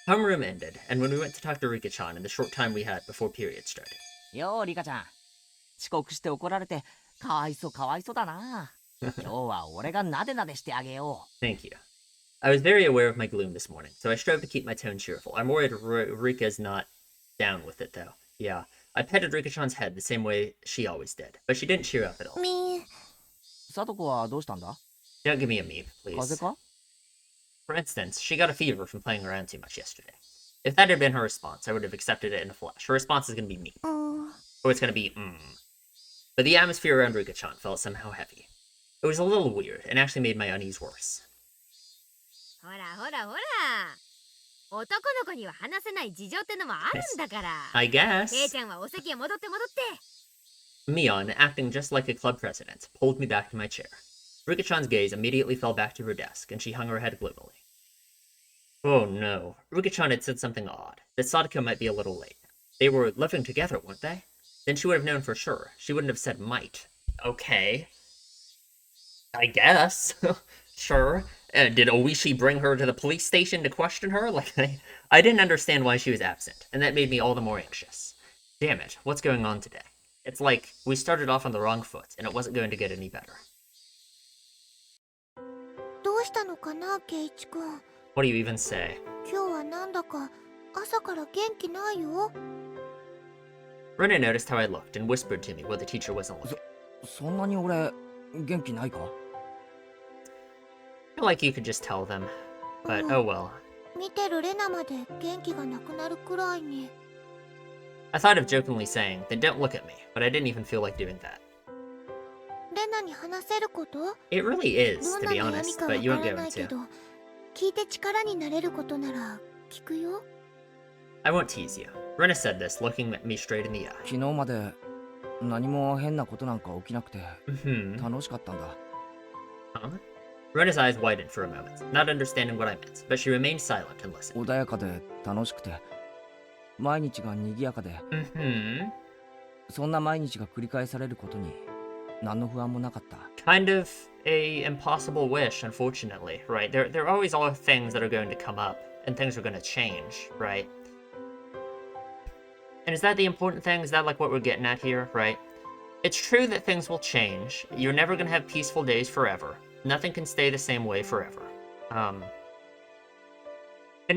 Homeroom ended, and when we went to talk to Rika-chan in the short time we had before period started. ようリカちゃん、遅刻して怒られてかわいそうだな。今日は俺がなでなでしてあげよう。Thank you. I was very aware of my gloom this morning, so I strove to keep my tone cheerful. I'm worried Rika's not down with it, though. Yeah, I petted Rika-chan's head the same way she always did, but she didn't cheer up at all. サトコはどうしたんだ? Don't give me a meep, please. 風邪か? For instance, she got a fever from playing around too much yesterday. If that had been her response, I would have accepted it in a flash. Her response is going to be meep. Or it's going to be, But the atmosphere around Rika-chan felt somehow heavy. It was a little weird, and actually made my unease worse. ほらほらほら。男の子には話せない事情ってのもあるんだから。I guess. ケイちゃんはお席へ戻って戻って。Mion, acting just like a club president, pulled me back to my chair. Rika-chan's gaze immediately fell back to her desk, and she hung her head gloomily. Oh no. Rika-chan had said something odd, that Sadako might be a little late. They were living together, weren't they? Then she would have known for sure. She wouldn't have said might. Okay. I guess. Sure. Did Ooishi bring her to the police station to question her? Like, I didn't understand why she was absent, and that made me all the more anxious. Damn it, what's going on today? It's like, we started off on the wrong foot, and it wasn't going to get any better. What do you even say? Rena noticed how I looked and whispered to me while the teacher wasn't looking. そんなに俺元気ないか? I feel like you could just tell them, but oh well. I thought of jokingly saying, then don't look at me, but I didn't even feel like doing that. It really is, to be honest, but you aren't going to. I won't tease you. Rena said this, looking at me straight in the eye. 昨日まで何も変なことなんか起きなくて楽しかったんだ。Huh? Rena's eyes widened for a moment, not understanding what I meant, but she remained silent and listened. 穏やかで楽しくて毎日が賑やかでそんな毎日が繰り返されることに何の不安もなかった。Kind of a impossible wish, unfortunately, right? There always are things that are going to come up, and things are going to change, right? And is that the important thing? Is that like what we're getting at here, right? It's true that things will change. You're never going to have peaceful days forever. Nothing can stay the same way forever. And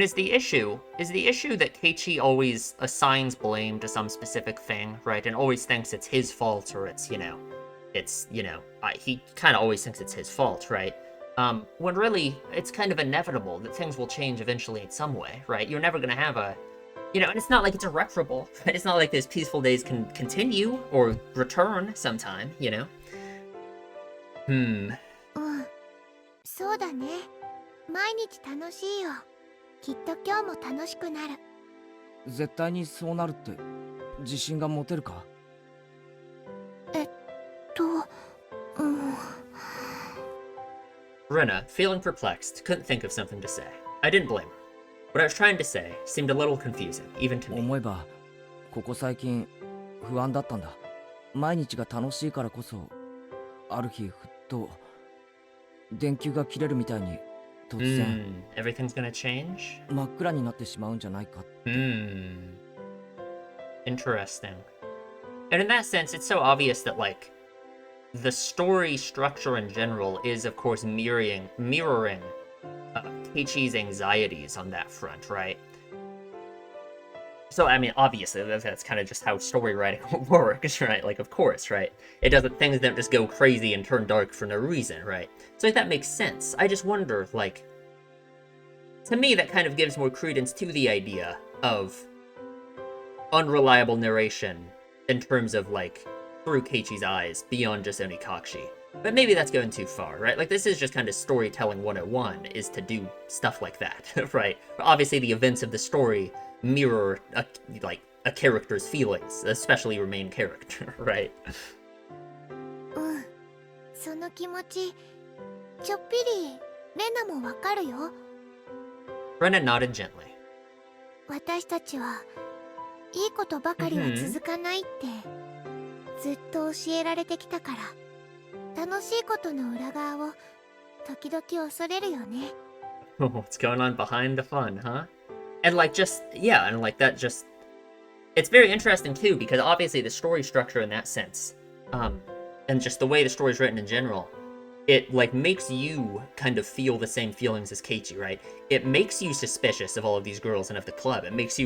is the issue that Keiichi always assigns blame to some specific thing, right? And always thinks it's his fault, or it's, he kind of always thinks it's his fault, right? When really, it's kind of inevitable that things will change eventually in some way, right? You're never going to have a, and it's not like it's irreparable, right? It's not like those peaceful days can continue or return sometime, そうだね。毎日楽しいよ。きっと今日も楽しくなる。絶対にそうなるって自信が持てるか? Rena, feeling perplexed, couldn't think of something to say. I didn't blame her. What I was trying to say seemed a little confusing, even to me. 思えばここ最近不安だったんだ。毎日が楽しいからこそある日ふっと電球が切れるみたいに突然、everything's gonna change? 真っ暗になってしまうんじゃないかって。Interesting. And in that sense, it's so obvious that, like, the story structure in general is, of course, mirroring Keiichi's anxieties on that front, right? So, I mean, obviously, that's kind of just how story writing works, right? Like, of course, right? Things don't just go crazy and turn dark for no reason, right? So, like, that makes sense. I just wonder, like, to me, that kind of gives more credence to the idea of unreliable narration in terms of, like, through Keiichi's eyes, beyond just Onikakushi. But maybe that's going too far, right? Like, this is just kind of storytelling 101, is to do stuff like that, right? But obviously, the events of the story mirror a character's feelings, especially your main character, right? その気持ちちょっぴりレナもわかるよ。Rena nodded gently. 私たちはいいことばかりは続かないってずっと教えられてきたから、楽しいことの裏側を時々恐れるよね。What's going on behind the fun, huh? And like and like that just... It's very interesting too, because obviously the story structure in that sense, and just the way the story's written in general, it like makes you kind of feel the same feelings as Keiichi, right? It makes you suspicious of all of these girls and of the club. It makes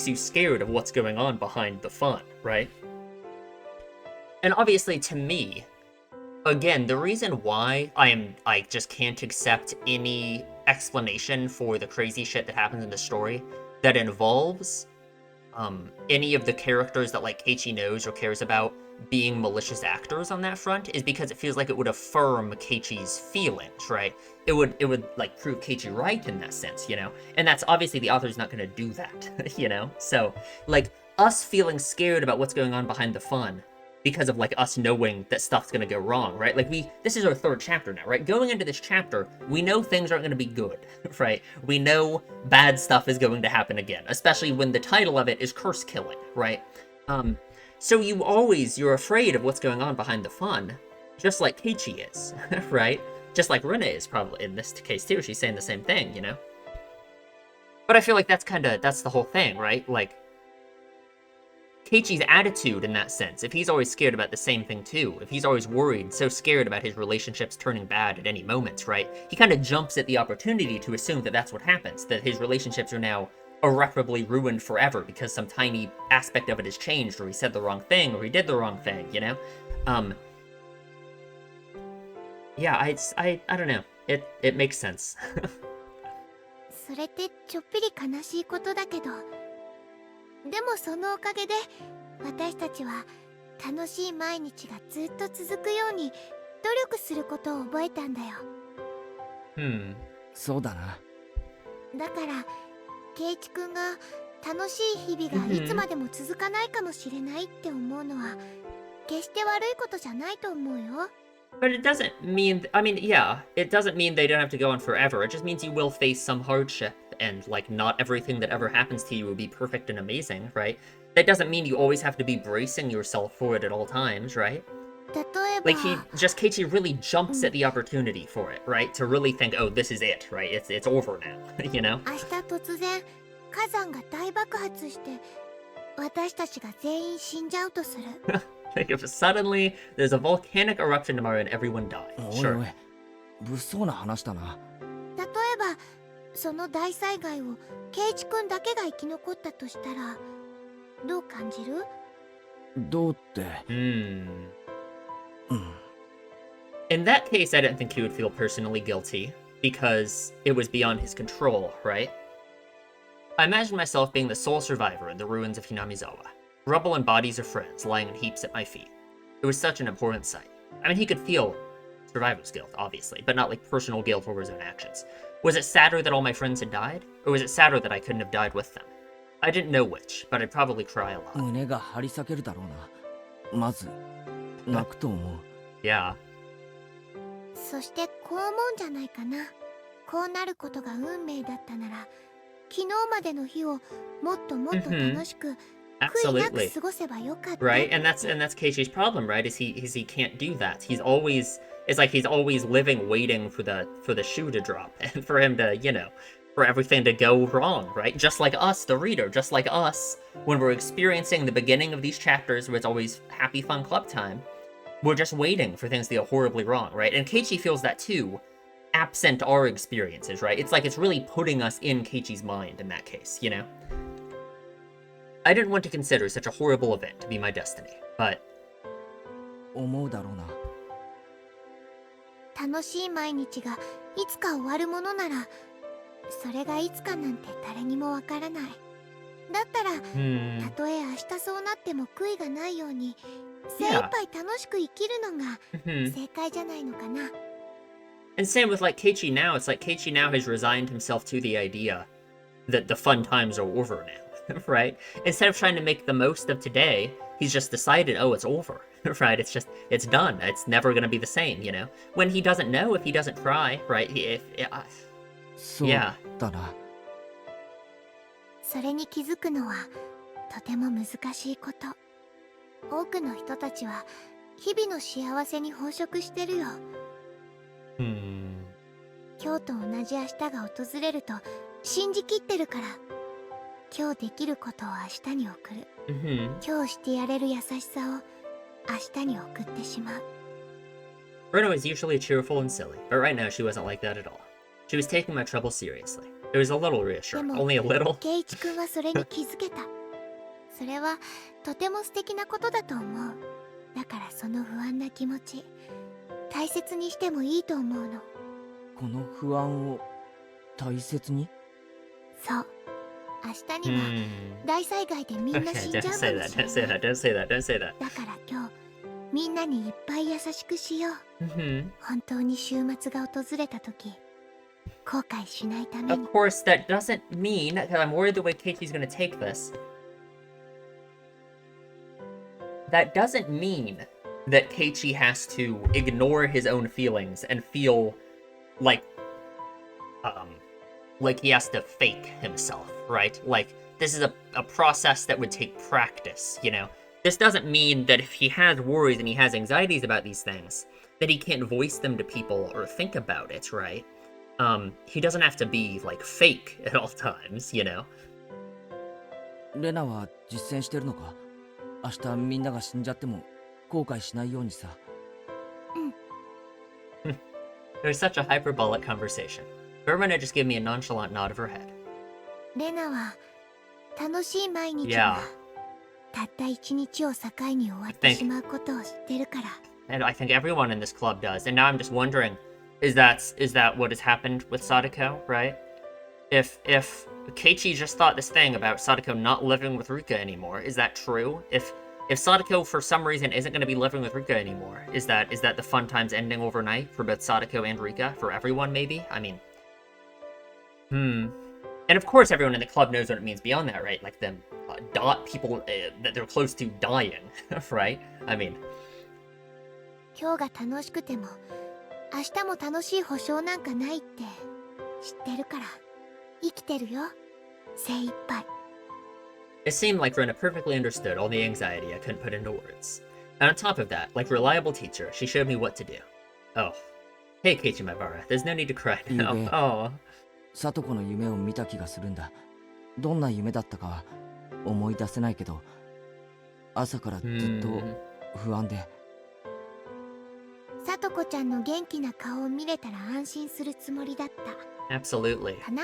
you scared of what's going on behind the fun, right? And obviously to me, again, the reason why I just can't accept any explanation for the crazy shit that happens in the story that involves any of the characters that like Keiichi knows or cares about being malicious actors on that front is because it feels like it would affirm Keiichi's feelings, right? It would like prove Keiichi right in that sense, you know? And that's obviously the author's not gonna do that, you know? So, like, us feeling scared about what's going on behind the fun because of like us knowing that stuff's gonna go wrong, right? Like this is our third chapter now, right? Going into this chapter, we know things aren't gonna be good, right? We know bad stuff is going to happen again, especially when the title of it is curse killing, right? So you're afraid of what's going on behind the fun, just like Keiichi is, right? Just like Rena is probably in this case too. She's saying the same thing, you know? But I feel like that's the whole thing, right? Like, Keiichi's attitude in that sense, if he's always scared about the same thing too, if he's always worried, so scared about his relationships turning bad at any moments, right? He kind of jumps at the opportunity to assume that that's what happens, that his relationships are now irreparably ruined forever because some tiny aspect of it has changed, or he said the wrong thing, or he did the wrong thing, you know? Yeah, I don't know. It makes sense. それってちょっぴり悲しいことだけど、でもそのおかげで私たちは楽しい毎日がずっと続くように努力することを覚えたんだよ。そうだな。だからケイチ君が楽しい日々がいつまでも続かないかもしれないって思うのは決して悪いことじゃないと思うよ。But it doesn't mean, I mean, yeah, it doesn't mean they don't have to go on forever. It just means you will face some hardship, and, like, not everything that ever happens to you will be perfect and amazing, right? That doesn't mean you always have to be bracing yourself for it at all times, right? Like, Keiichi really jumps at the opportunity for it, right? To really think, oh, this is it, right? It's over now, you know? 明日突然、火山が大爆発して、私たちが全員死んじゃうとする。Like if suddenly there's a volcanic eruption tomorrow and everyone dies. Sure. 物騒な話だな。例えば、その大災害をケイチ君だけが生き残ったとしたら、どう感じる？どうって。In that case, I don't think he would feel personally guilty because it was beyond his control, right? I imagine myself being the sole survivor in the ruins of Hinamizawa. Rubble and bodies of friends lying in heaps at my feet. It was such an abhorrent sight. I mean, he could feel survivor's guilt, obviously, but not like personal guilt over his own actions. Was it sadder that all my friends had died? Or was it sadder that I couldn't have died with them? I didn't know which, but I'd probably cry a lot. 胸が張り裂けるだろうな。まず、泣くと思う。Yeah. そしてこう思うんじゃないかな。こうなることが運命だったなら、昨日までの日をもっともっと楽しく、悔いなく過ごせばよかった。Right, and that's Keiichi's problem, right? Is he can't do that. It's like he's always living waiting for the shoe to drop and for him to, for everything to go wrong, right? Just like us, the reader, just like us, when we're experiencing the beginning of these chapters where it's always happy fun club time, we're just waiting for things to go horribly wrong, right? And Keiichi feels that too, absent our experiences, right? It's like it's really putting us in Keiichi's mind in that case, I didn't want to consider such a horrible event to be my destiny, but... 思うだろうな。楽しい毎日がいつか終わるものなら、それがいつかなんて誰にもわからない。だったら、たとえ明日そうなっても悔いがないように、精一杯楽しく生きるのが正解じゃないのかな。And same with like Keiichi now, it's like Keiichi now has resigned himself to the idea that the fun times are over now. Right? Instead of trying to make the most of today, he's just decided, oh, it's over, right? It's done. It's never going to be the same, When he doesn't know if he doesn't try, right? Yeah. それに気づくのはとても難しいこと。多くの人たちは日々の幸せに飽食してるよ。今日と同じ明日が訪れると信じきってるから。今日できることを明日に送る。今日してやれる優しさを明日に送ってしまう。Rena was usually cheerful and silly, but right now she wasn't like that at all. She was taking my trouble seriously. It was a little reassuring, only a little. ケイイチ君はそれに気づけた。それはとても素敵なことだと思う。だからその不安な気持ち、大切にしてもいいと思うの。この不安を大切に？そう。明日には大災害でみんな死んじゃうかもしれない。Don't say that. だから今日みんなにいっぱい優しくしよう。本当に週末が訪れた時、後悔しないために。Of course, that doesn't mean that I'm worried the way Keiichi's going to take this. That doesn't mean that Keiichi has to ignore his own feelings and feel like he has to fake himself, right? Like, this is a process that would take practice, This doesn't mean that if he has worries and he has anxieties about these things, that he can't voice them to people or think about it, right? He doesn't have to be, like, fake at all times, レナは実践してるのか？明日みんなが死んじゃっても後悔しないようにさ。It was such a hyperbolic conversation. Rena just gave me a nonchalant nod of her head. レナは楽しい毎日がたった一日を境に終わってしまうことを知ってるから。And I think everyone in this club does. And now I'm just wondering, is that what has happened with Sadako, right? If Keiichi just thought this thing about Sadako not living with Rika anymore, is that true? If Sadako for some reason isn't going to be living with Rika anymore, is that the fun times ending overnight for both Sadako and Rika? For everyone, maybe? I mean... And of course everyone in the club knows what it means beyond that, right? Like them people that they're close to dying, right? I mean... 今日が楽しくても明日も楽しい保証なんかないって知ってるから生きてるよ精一杯。It seemed like Rena perfectly understood all the anxiety I couldn't put into words. And on top of that, like a reliable teacher, she showed me what to do. Oh. Hey, Keiichi Maibara, there's no need to cry now. Oh. サトコの夢を見た気がするんだ。どんな夢だったかは思い出せないけど、朝からずっと不安で。サトコちゃんの元気な顔を見れたら安心するつもりだった。Absolutely. かな?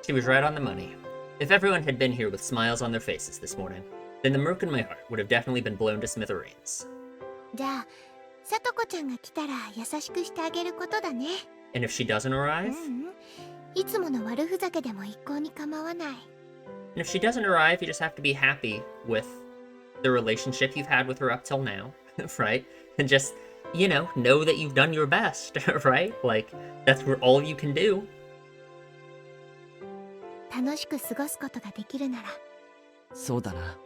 She was right on the money. If everyone had been here with smiles on their faces this morning, then the murk in my heart would have definitely been blown to smithereens. じゃあ、サトコちゃんが来たら優しくしてあげることだね。And if she doesn't arrive? いつもの悪ふざけでも一向に構わない。And if she doesn't arrive, you just have to be happy with the relationship you've had with her up till now, right? And just, know that you've done your best, right? Like, that's all you can do. 楽しく過ごすことができるなら。そうだな。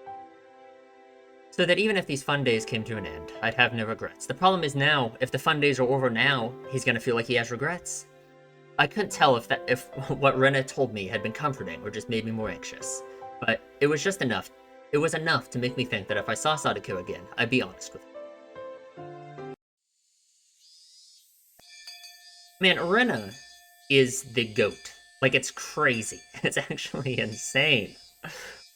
So that even if these fun days came to an end, I'd have no regrets. The problem is now, if the fun days are over now, he's gonna feel like he has regrets. I couldn't tell if what Rena told me had been comforting or just made me more anxious. But it was just enough. It was enough to make me think that if I saw Sadako again, I'd be honest with her. Man, Rena is the goat. Like, it's crazy. It's actually insane.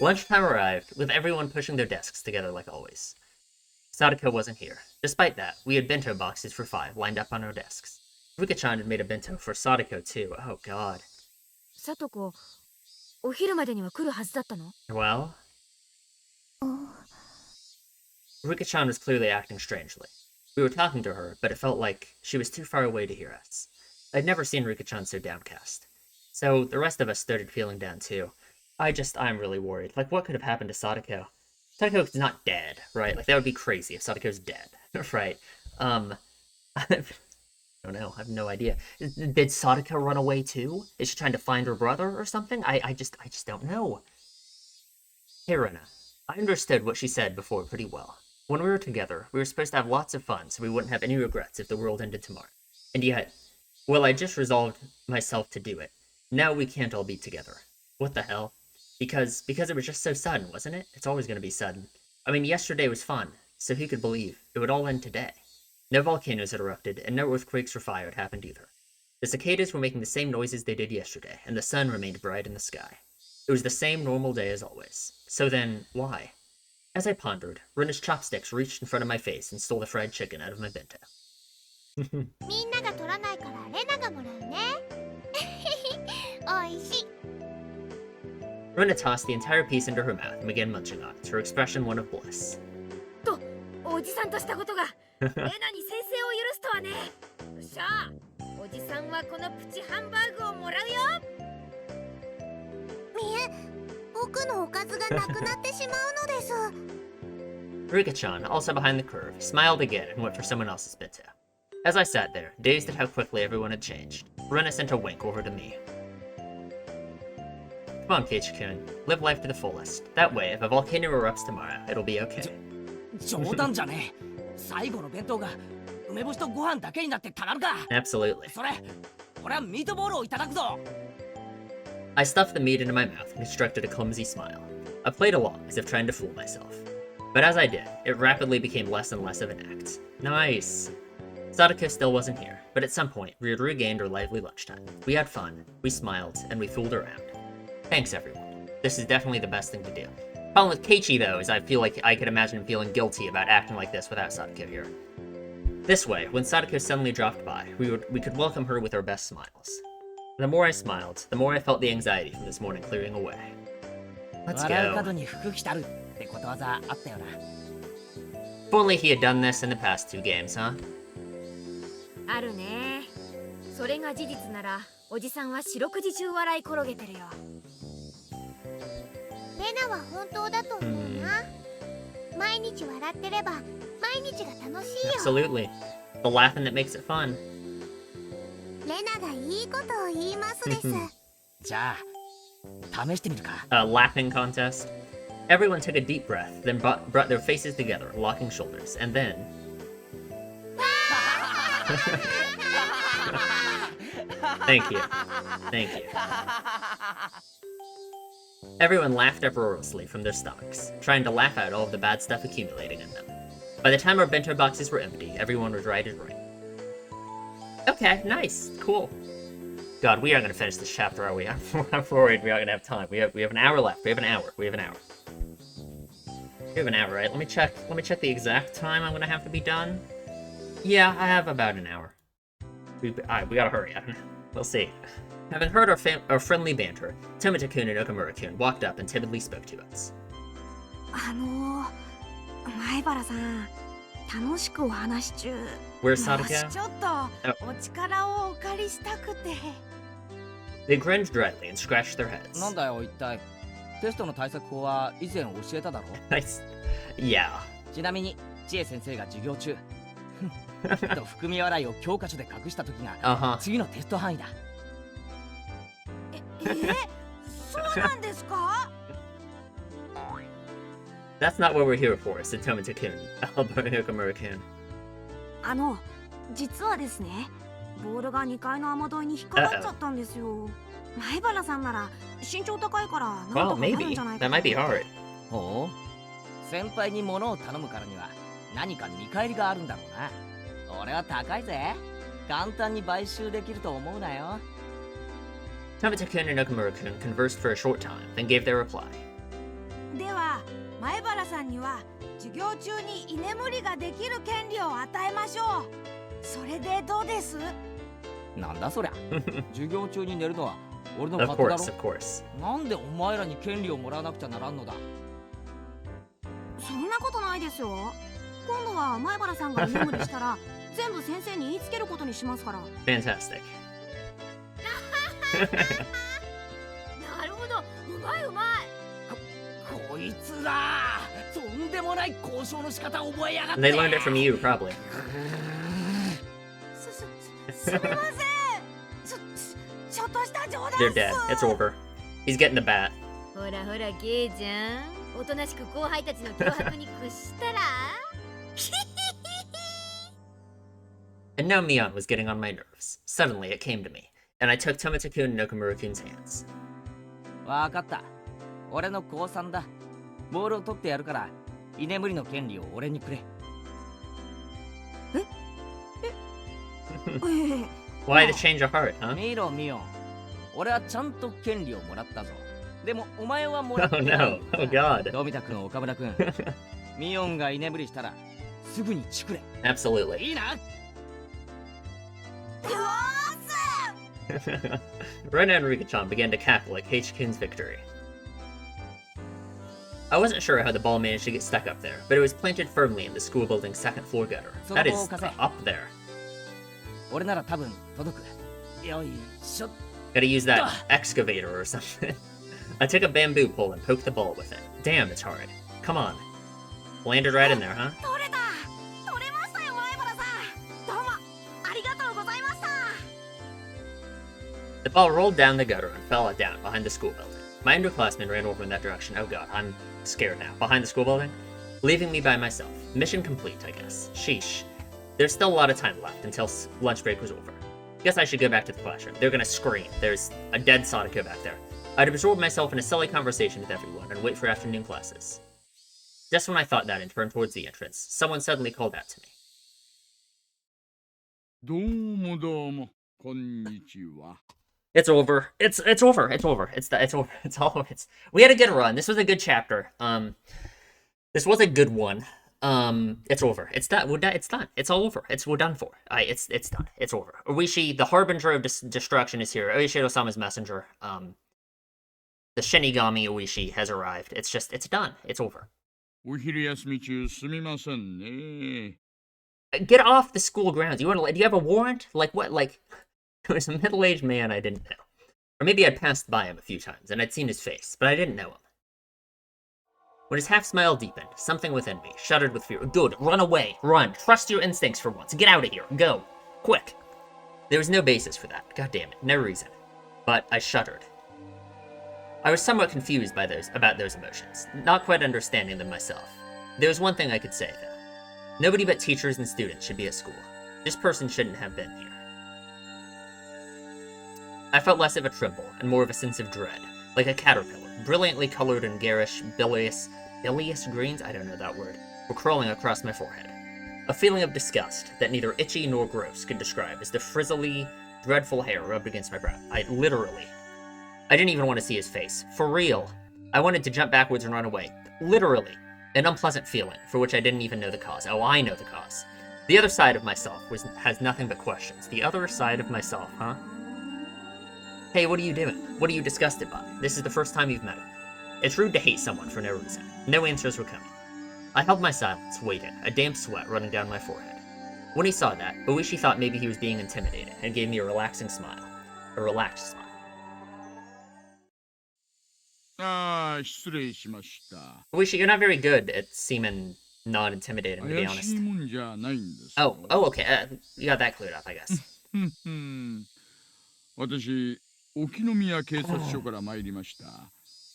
Lunchtime arrived, with everyone pushing their desks together like always. Sadako wasn't here. Despite that, we had bento boxes for 5 lined up on our desks. Rika-chan had made a bento for Sadako too. Oh god. Satoko, お昼までには来るはずだったの? Well? Rika-chan was clearly acting strangely. We were talking to her, but it felt like she was too far away to hear us. I'd never seen Rika-chan so downcast. So the rest of us started feeling down too. I'm really worried. Like, what could have happened to Sadako? Sadako's not dead, right? Like, that would be crazy if Sadako's dead, right? I don't know. I have no idea. Did Sadako run away too? Is she trying to find her brother or something? I just don't know. Hey, Rena. I understood what she said before pretty well. When we were together, we were supposed to have lots of fun so we wouldn't have any regrets if the world ended tomorrow. And yet, well, I just resolved myself to do it. Now we can't all be together. What the hell? Because it was just so sudden, wasn't it? It's always going to be sudden. I mean, yesterday was fun, so who could believe it would all end today? No volcanoes had erupted, and no earthquakes or fire had happened either. The cicadas were making the same noises they did yesterday, and the sun remained bright in the sky. It was the same normal day as always. So then, why? As I pondered, Rena's chopsticks reached in front of my face and stole the fried chicken out of my bento. Ooishi. Rena tossed the entire piece into her mouth and began munching on it, her expression one of bliss. Rika-chan, also behind the curve, smiled again and went for someone else's bento. As I sat there, dazed at how quickly everyone had changed, Rena sent a wink over to me. Come on, Keiichi-kun. Live life to the fullest. That way, if a volcano erupts tomorrow, it'll be okay. Absolutely. I stuffed the meat into my mouth and constructed a clumsy smile. I played along, as if trying to fool myself. But as I did, it rapidly became less and less of an act. Nice! Sadako still wasn't here, but at some point, we had regained our lively lunchtime. We had fun, we smiled, and we fooled around. Thanks, everyone. This is definitely the best thing to do. Problem with Keiichi, though, is I feel like I could imagine him feeling guilty about acting like this without Sadako here. This way, when Sadako suddenly dropped by, we could welcome her with our best smiles. The more I smiled, the more I felt the anxiety from this morning clearing away. Let's go. If only he had done this in the past 2 games, huh? Absolutely. The laughing that makes it fun. A laughing contest. Everyone took a deep breath, then brought their faces together, locking shoulders, and then... Thank you. Thank you. Everyone laughed uproariously from their stomachs, trying to laugh out all of the bad stuff accumulating in them. By the time our bento boxes were empty, everyone was right and right. Okay, nice, cool. God, we aren't gonna finish this chapter, are we? I'm worried we aren't gonna have time. We have an hour left. We have an hour. We have an hour, right? Let me check the exact time I'm gonna have to be done. Yeah, I have about an hour. Alright, we gotta hurry up. We'll see. Having heard our friendly banter, Tomita-kun and Okamura-kun walked up and timidly spoke to us. Where's Sadako? Oh. They grinned dreadily and scratched their heads. Nice. Yeah. That's not what we're here for, said Tomita-kun, Okamura-kun. 実はですね、ボールが2階の雨どいに引っかかっちゃったんですよ。前原さんなら身長高いからなんとかなるんじゃないか。That might be hard. ほう。先輩に物を頼むからには何か見返りがあるんだろうな。俺は高いぜ。簡単に買収できると思うなよ。Tamata-kun and Okamura-kun conversed for a short time, then gave their reply. では、前原さんには授業中に居眠りができる権利を与えましょう。それでどうです？なんだそりゃ。授業中に寝るのは俺の Of 勝手だ course, ろ。 of course. なんでお前らに権利をもらわなくちゃならんのだ。そんなことないですよ。今度は前原さんが居眠りしたら全部先生に言いつけることにしますから。Fantastic. なるほど、うまいうまい。こいつだ。とんでもない交渉の仕方を覚えやがって。 They learned it from you, probably. すみません。ちょっとした冗談。They're dead. It's over. He's getting the bat. ほらほらゲイちゃん、おとなしく後輩たちの脅迫に屈したらAnd now Mion was getting on my nerves. Suddenly it came to me, and I took Tamata-kun and Okamura-kun's hands. わかった。俺の降参だ。ボールを取ってやるから居眠りの権利を俺にくれ。Why the change of heart, huh? 見ろミオン。俺はちゃんと権利をもらったぞ。でもお前はもらってない。 Oh no. Oh god. のび太くん、岡村くん。ミオンが居眠りしたらすぐにチクれ。 Absolutely. いいな。Rena and Rika-chan began to cackle at Keiichi-kun's victory. I wasn't sure how the ball managed to get stuck up there, but it was planted firmly in the school building's second floor gutter. That is up there. 俺なら多分届く。よいしょ。 Gotta use that excavator or something. I took a bamboo pole and poked the ball with it. Damn, it's hard. Come on. Landed right in there, huh? 取れた。取れましたよ、前原さん。どうもありがとうございました。 The ball rolled down the gutter and fell down behind the school building. My underclassmen ran over in that direction. Oh god, I'm scared now. Behind the school building? Leaving me by myself. Mission complete, I guess. Sheesh. There's still a lot of time left until lunch break was over. Guess I should go back to the classroom. They're gonna scream. There's a dead Sadako back there. I'd absorb myself in a silly conversation with everyone and wait for afternoon classes. Just when I thought that and turned towards the entrance, someone suddenly called out to me. どうもどうも、こんにちは。 It's over. It's over. It's over. It's over. It's all over. We had a good run. This was a good chapter. This was a good one. It's over. It's done. It's done. It's all over. We're done for. It's done. It's over. Ooishi, the harbinger of destruction, is here. Oishiro-sama's messenger. The Shinigami Ooishi has arrived. It's done. It's over. お昼休み中すみませんね。 Get off the school grounds. Do you have a warrant? Like what? Like it was a middle-aged man I didn't know. Or maybe I'd passed by him a few times and I'd seen his face, but I didn't know him. When his half-smile deepened, something within me shuddered with fear. Good, run away, run. Trust your instincts for once. Get out of here. Go. Quick. There was no basis for that. God damn it, no reason. But I shuddered. I was somewhat confused about those emotions, not quite understanding them myself. There was one thing I could say, though. Nobody but teachers and students should be at school. This person shouldn't have been here. I felt less of a tremble and more of a sense of dread, like a caterpillar, brilliantly colored in garish, bilious greens, I don't know that word, were crawling across my forehead. A feeling of disgust that neither itchy nor gross could describe as the frizzly, dreadful hair rubbed against my brow. I didn't even want to see his face. For real. I wanted to jump backwards and run away. Literally. An unpleasant feeling, for which I didn't even know the cause. Oh, I know the cause. The other side of myself has nothing but questions. The other side of myself, huh? Hey, what are you doing? What are you disgusted by? This is the first time you've met him. It's rude to hate someone for no reason. No answers were coming. I held my silence, waited, a damp sweat running down my forehead. When he saw that, Ooishi thought maybe he was being intimidated, and gave me a relaxing smile. A relaxed smile. ああ、失礼しました。Ooishi, you're not very good at seeming non-intimidating, to be 怪しい honest. もんじゃないんです。Oh, okay. You got that cleared up, I guess. 私、沖宮警察署から参りました。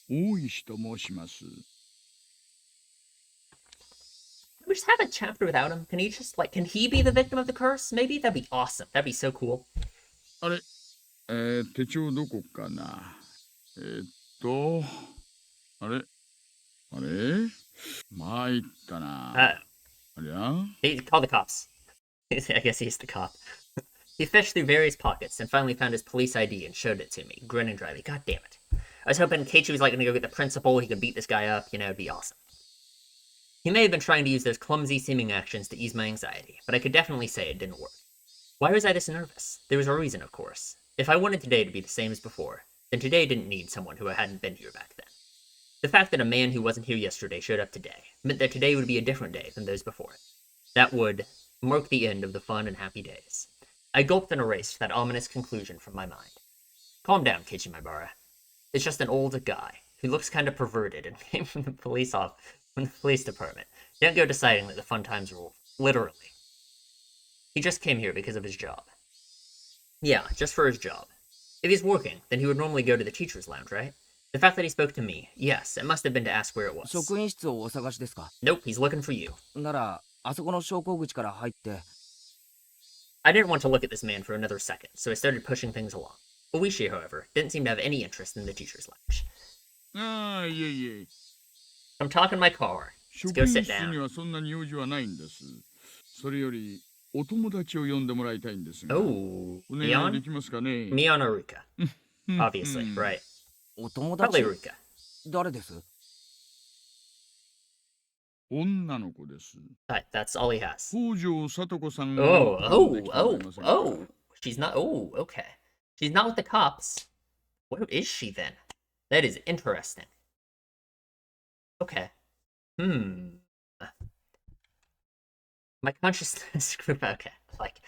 大石と申します。we just have a chapter without him? Can he just, like, can he be the victim of the curse? Maybe? That'd be awesome. That'd be so cool. あれ手帳どこかなあれ参ったな。ありゃ He called the cops. I guess he's the cop. He fished through various pockets and finally found his police ID and showed it to me, grinning dryly. God damn it. I was hoping Keiichi was like going to go get the principal, he could beat this guy up, you know, it'd be awesome. He may have been trying to use those clumsy seeming actions to ease my anxiety, but I could definitely say it didn't work. Why was I this nervous? There was a reason, of course. If I wanted today to be the same as before, then today didn't need someone who hadn't been here back then. The fact that a man who wasn't here yesterday showed up today meant that today would be a different day than those before it. That would mark the end of the fun and happy days. I gulped and erased that ominous conclusion from my mind. Calm down, Keiichi Maibara. It's just an older guy who looks kind of perverted and came from the police department. Don't go deciding that the fun times are over. Literally. He just came here because of his job. Yeah, just for his job. If he's working, then he would normally go to the teacher's lounge, right? The fact that he spoke to me, yes, it must have been to ask where it was. 職員室をお探しですか? Nope, he's looking for you. なら、あそこの昇降口から入って。I didn't want to look at this man for another second, so I started pushing things along. Ooishi, however, didn't seem to have any interest in the teacher's lounge. I'm talking my car. Let's go sit down. にはそんなに用事はないんです。それよりお友達を呼んでもらいたいんですが。Oh, お願いできますかね? Mion or Ruka. Obviously, right. お友達? Probably Ruka. 誰です? 女の子です。 That's all he has. 北条聡子さん Oh. She's not. Oh, okay. She's not with the cops. What is she then? That is interesting. Okay. My consciousness grew. Okay. Like,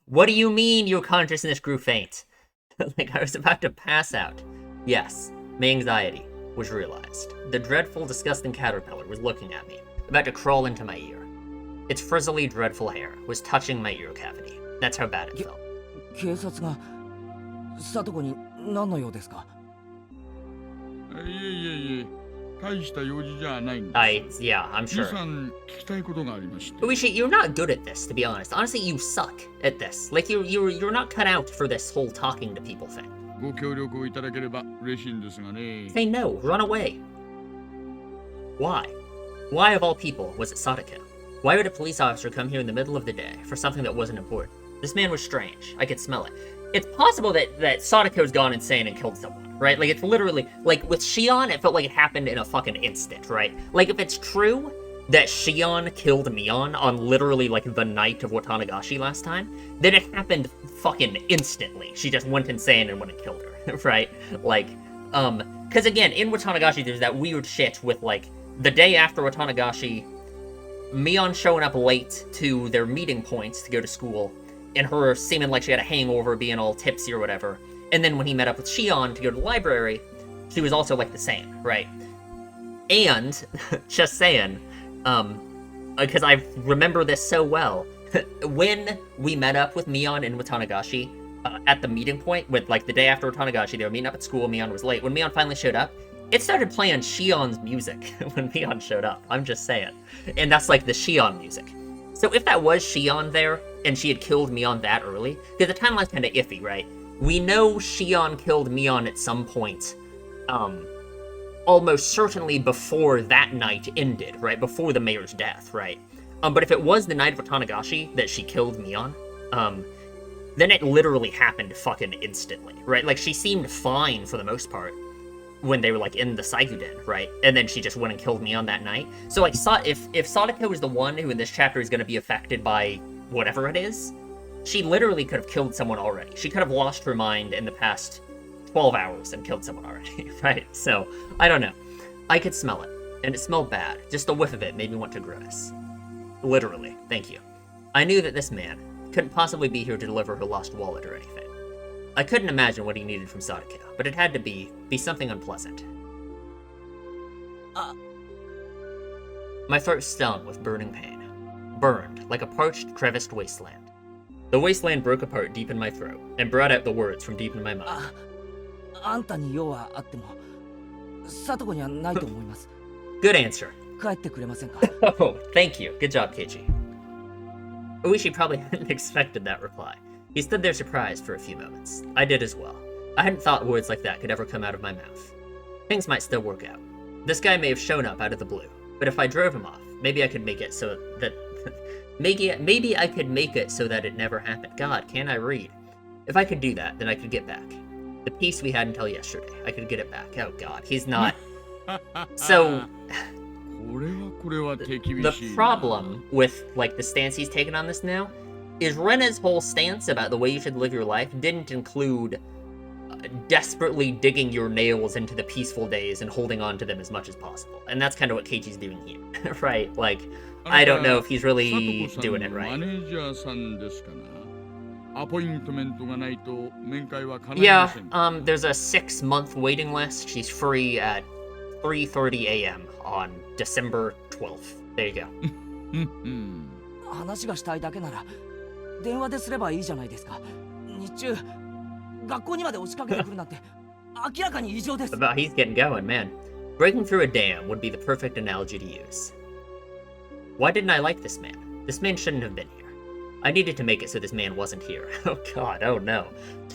what do you mean your consciousness grew faint? Like, I was about to pass out. Yes, my anxiety was realized. The dreadful, disgusting caterpillar was looking at me, about to crawl into my ear. Its frizzly, dreadful hair was touching my ear cavity. That's how bad it felt. 警察が聡子に何の用ですか? いえ大した用事じゃないんです。Yeah, I'm sure. さん聞きたいことがありまして。Ooishi, you're not good at this, to be honest. Honestly, you suck at this. Like, you're not cut out for this whole talking to people thing. ご協力をいただければ嬉しいんですがね。 Say no, run away. Why? Why of all people was it Sadako? Why would a police officer come here in the middle of the day for something that wasn't important? This man was strange. I could smell it. It's possible that Sadako's gone insane and killed someone, right? Like, it's literally, like, with Shion, it felt like it happened in a fucking instant, right? Like, if it's true that Shion killed Mion on literally, like, the night of Watanagashi last time, then it happened fucking instantly. She just went insane and went and killed her, right? Like, because again, in Watanagashi, there's that weird shit with, like, the day after Watanagashi, Mion showing up late to their meeting points to go to school, and her seeming like she had a hangover, being all tipsy or whatever. And then when he met up with Shion to go to the library, she was also like the same, right? And, just saying, because I remember this so well, when we met up with Mion and Watanagashi at the meeting point, with like the day after Watanagashi, they were meeting up at school, Mion was late. When Mion finally showed up, it started playing Shion's music when Mion showed up. I'm just saying. And that's like the Shion music. So if that was Shion there, and she had killed Mion that early, because the timeline's kind of iffy, right? We know Shion killed Mion at some point, almost certainly before that night ended, right? Before the mayor's death, right? But if it was the night of Watanagashi that she killed Mion, then it literally happened fucking instantly, right? Like, she seemed fine for the most part when they were, like, in the Saiguden, right? And then she just went and killed Mion that night. So, like, if Sadako is the one who in this chapter is going to be affected by whatever it is, she literally could have killed someone already. She could have lost her mind in the past 12 hours and killed someone already, right? So, I don't know. I could smell it, and it smelled bad. Just a whiff of it made me want to grimace. Literally. Thank you. I knew that this man couldn't possibly be here to deliver her lost wallet or anything. I couldn't imagine what he needed from Sadako, but it had to be something unpleasant. My throat stung with burning pain. Burned, like a parched, creviced wasteland. The wasteland broke apart deep in my throat, and brought out the words from deep in my mind. あんたに用はあっても、聡子にはないと思います。Good answer. 帰ってくれませんか? Oh, thank you. Good job, Keiichi. Ooishi probably hadn't expected that reply. He stood there surprised for a few moments. I did as well. I hadn't thought words like that could ever come out of my mouth. Things might still work out. This guy may have shown up out of the blue, but if I drove him off, maybe I could make it so that... maybe I could make it so that it never happened. God, can't I read? If I could do that, then I could get back. The peace we had until yesterday, I could get it back. Oh god, he's not... So... The problem with, like, the stance he's taken on this now is Rena's whole stance about the way you should live your life didn't include desperately digging your nails into the peaceful days and holding on to them as much as possible. And that's kind of what Keiichi's doing here, right? Like, I don't know if he's really doing it right. Yeah, there's a 6-month waiting list. She's free at 3:30 a.m. on December 12th. There you go. 話がしたいだけなら電話ですればいいじゃないですか。日中学校にまで押しかけてくるなんて明らかに異常です。 But he's getting going, man. Breaking through a dam would be the perfect analogy to use. Why didn't I like this man? This man shouldn't have been here. I needed to make it so this man wasn't here. Oh god, oh no.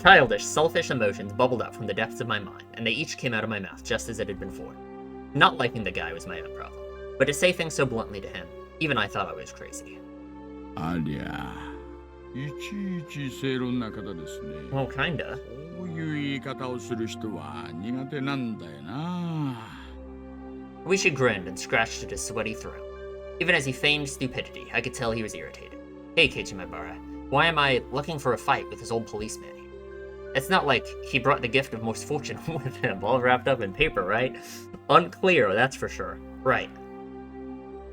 Childish, selfish emotions bubbled up from the depths of my mind, and they each came out of my mouth just as it had been formed. Not liking the guy was my own problem, but to say things so bluntly to him, even I thought I was crazy. Well, kinda. Ooishi grinned and scratched at his sweaty throat. Even as he feigned stupidity, I could tell he was irritated. Hey, Keiichi Maibara, why am I looking for a fight with this old policeman? It's not like he brought the gift of misfortune with him, all wrapped up in paper, right? Unclear, that's for sure. Right.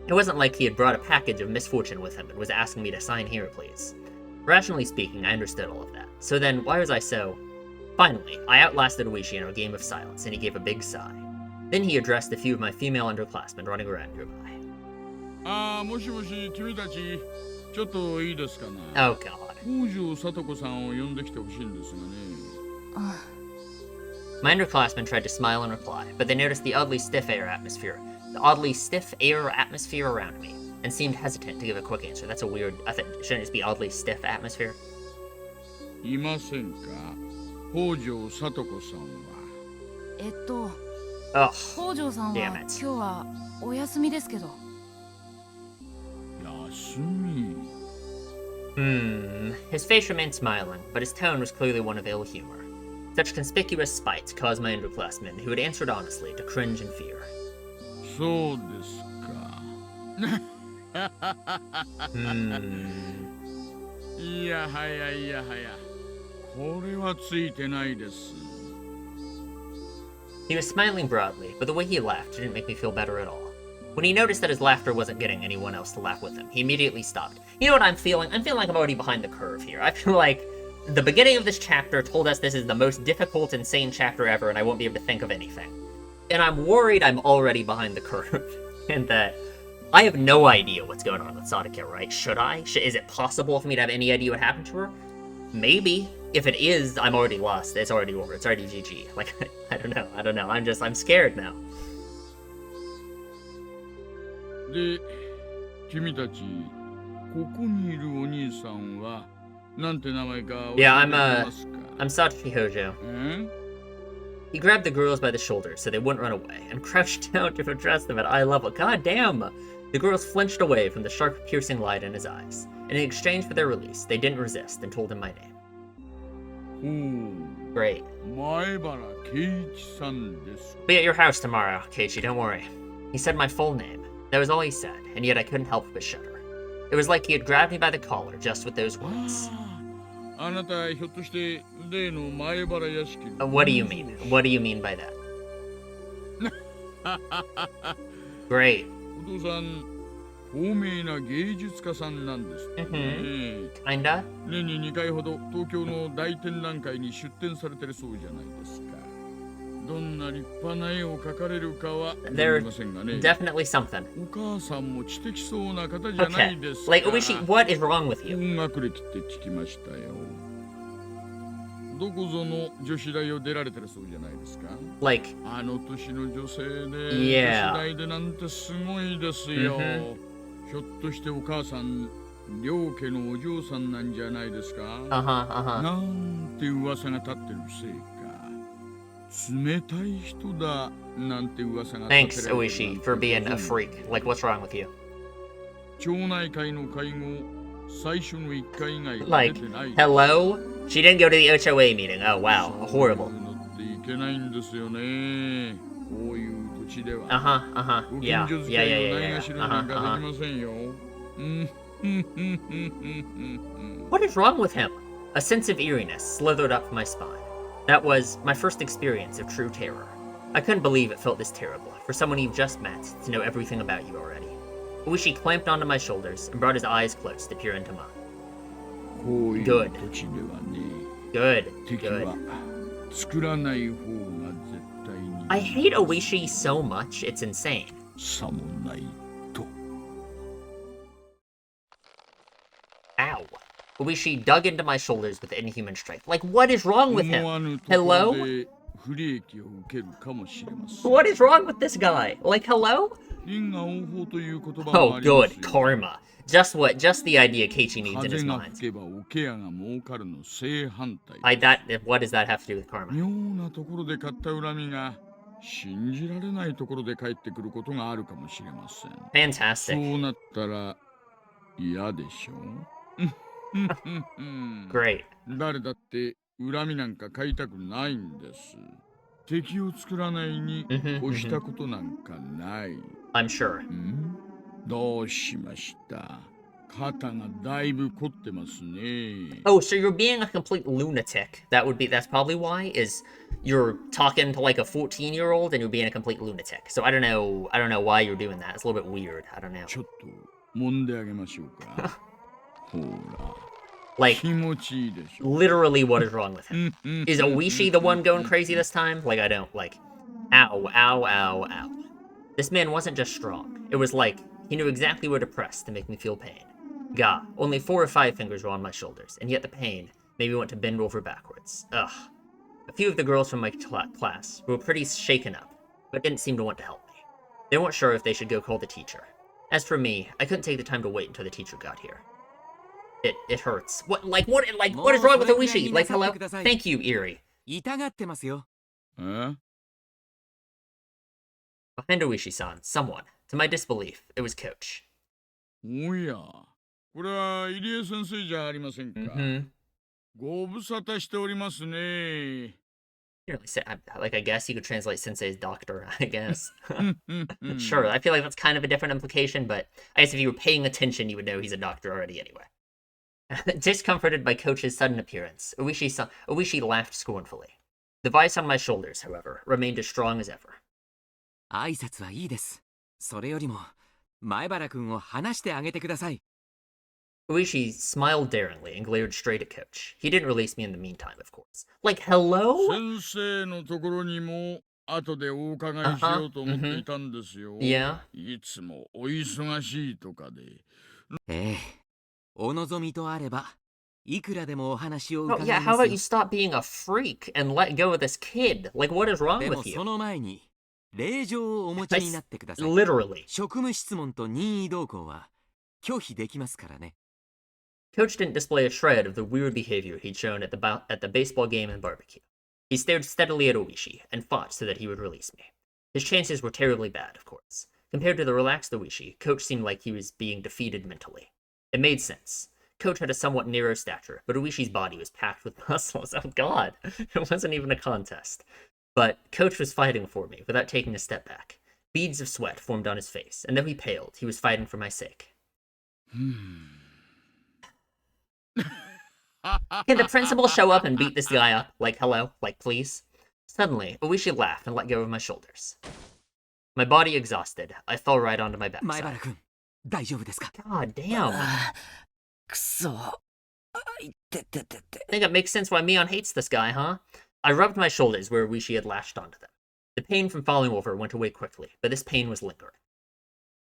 It wasn't like he had brought a package of misfortune with him and was asking me to sign here, please. Rationally speaking, I understood all of that. So then, why was I so... Finally, I outlasted Ooishi in our game of silence, and he gave a big sigh. Then he addressed a few of my female underclassmen running around nearby. Oh god. My underclassmen tried to smile and reply, but they noticed the oddly stiff air atmosphere around me, and seemed hesitant to give a quick answer. That's a weird... shouldn't it just be oddly stiff atmosphere? Ugh, damn it. His face remained smiling, but his tone was clearly one of ill humor. Such conspicuous spite caused my underclassmen, who had answered honestly, to cringe in fear. He was smiling broadly, but the way he laughed didn't make me feel better at all. When he noticed that his laughter wasn't getting anyone else to laugh with him, he immediately stopped. You know what I'm feeling? I'm feeling like I'm already behind the curve here. I feel like the beginning of this chapter told us this is the most difficult, insane chapter ever, and I won't be able to think of anything. And I'm worried I'm already behind the curve, and that I have no idea what's going on with Sadako, right? Should I? Is it possible for me to have any idea what happened to her? Maybe. If it is, I'm already lost. It's already over. It's already GG. Like, I don't know. I'm scared now. Yeah, I'm Satoshi Hojo. He grabbed the girls by the shoulders so they wouldn't run away, and crouched down to address them at eye level. God damn! The girls flinched away from the sharp, piercing light in his eyes, and in exchange for their release, they didn't resist and told him my name. Great. Be at your house tomorrow, Keiichi, don't worry. He said my full name. That was all he said, and yet I couldn't help but shudder. It was like he had grabbed me by the collar just with those words. What do you mean? What do you mean by that? Great. Kinda? They're definitely something. Okay, like, Ooishi, what is wrong with you? どこぞの女子大を出られてるそうじゃないですか。 Like, あの年の女性で Yeah. 女子大でなんてすごいですよ。ひょっとしてお母さん、両家のお嬢さんなんじゃないですか。なんて噂が立ってるせいか。冷たい人だなんて噂が立ってる。 Thanks, Ooishi, for being a freak. Like, what's wrong with you? 町内会の会合、最初の1回以外は出 Like, てない。 hello? She didn't go to the HOA meeting. Oh, wow. Horrible. そういうのっていけないんですよね。こういう土地では。ご Yeah. 近所付き Yeah, 合い yeah, の yeah, ない yeah. がしろなんかできませんよ。What is wrong with him? A sense of eeriness slithered up my spine. That was my first experience of true terror. I couldn't believe it felt this terrible, for someone you've just met to know everything about you already. Ooishi clamped onto my shoulders and brought his eyes close to peer into mine. こういう土地ではね。 Good. 敵 Good. は作らない方が絶対に。 I hate Ooishi so much, it's insane. さもないと。 Ow. Ooishi dug into my shoulders with inhuman strength. Like, what is wrong with 思わ him? ぬところ Hello? で不利益を受けるかもしれません。 What is wrong with this guy? Like, hello? 因果応報という言葉も Oh, あります good. よ。 Karma. Just the idea Keiichi needs in his 風が mind. 吹けば桶屋が儲かるの正反対。 What does that have to do with karma? 妙なところで買った恨みが信じられないところで帰ってくることがあるかもしれません。 Fantastic. そうなったら嫌でしょう。 Great. 誰だって恨みなんか買いたくないんです。敵を作らないに越したことなんかない。 I'm sure. どうしました？肩がだいぶ凝ってますね。 Oh, so you're being a complete lunatic. That's probably why, is you're talking to like a 14-year-old and you're being a complete lunatic. So I don't know why you're doing that. It's a little bit weird. I don't know. ちょっと揉んであげましょうか。ほら。 Like, 気持ちいいでしょ。 literally what is wrong with him? Is Ooishi the one going crazy this time? Like, I don't, like, ow, ow, ow, ow. This man wasn't just strong. It was like, he knew exactly where to press to make me feel pain. Gah, only 4 or 5 fingers were on my shoulders, and yet the pain made me want to bend over backwards. Ugh. A few of the girls from my class were pretty shaken up, but didn't seem to want to help me. They weren't sure if they should go call the teacher. As for me, I couldn't take the time to wait until the teacher got here. It hurts. What is wrong with Ooishi? Like, hello? Thank you, Eerie. 痛がってますよ。Behind Ooishi-san, someone. To my disbelief, it was Coach. おや、これは入江先生じゃありませんか。ご無沙汰しておりますね。 I guess you could translate sensei's doctor, I guess. Sure, I feel like that's kind of a different implication, but I guess if you were paying attention, you would know he's a doctor already anyway. Discomforted by Coach's sudden appearance, Ooishi laughed scornfully. The vice on my shoulders, however, remained as strong as ever. 挨拶はいいです。それよりも、前原くんを話してあげてください。 Ooishi smiled daringly and glared straight at Coach. He didn't release me in the meantime, of course. Like, hello? 先生のところにも後でお伺いしようと思っていたんですよ。Yeah. いつもお忙しいとかで。ええ。お望みとあれば、いくらでもお話を伺 Oh, い yeah, ま how す about よ。 you stop being a freak and let go of this kid? Like, what is wrong でも with そ you? の前に、令状をお持ちになってください。 Literally. 職務質問と任意同行は拒否できますからね。 Coach didn't display a shred of the weird behavior he'd shown at the baseball game and barbecue. He stared steadily at Ooishi and fought so that he would release me. His chances were terribly bad, of course. Compared to the relaxed Ooishi, Coach seemed like he was being defeated mentally. It made sense. Coach had a somewhat narrow stature, but Ooishi's body was packed with muscles. Oh god, it wasn't even a contest. But Coach was fighting for me without taking a step back. Beads of sweat formed on his face, and though he paled, he was fighting for my sake. Can the principal show up and beat this guy up? Like, hello? Like, please? Suddenly, Ooishi laughed and let go of my shoulders. My body exhausted, I fell right onto my 前 backside. 原くん、大丈夫ですか？ God damn. くそ。いてててて。 I think it makes sense why Mion hates this guy, huh? I rubbed my shoulders where Ooishi had lashed onto them. The pain from falling over went away quickly, but this pain was lingering.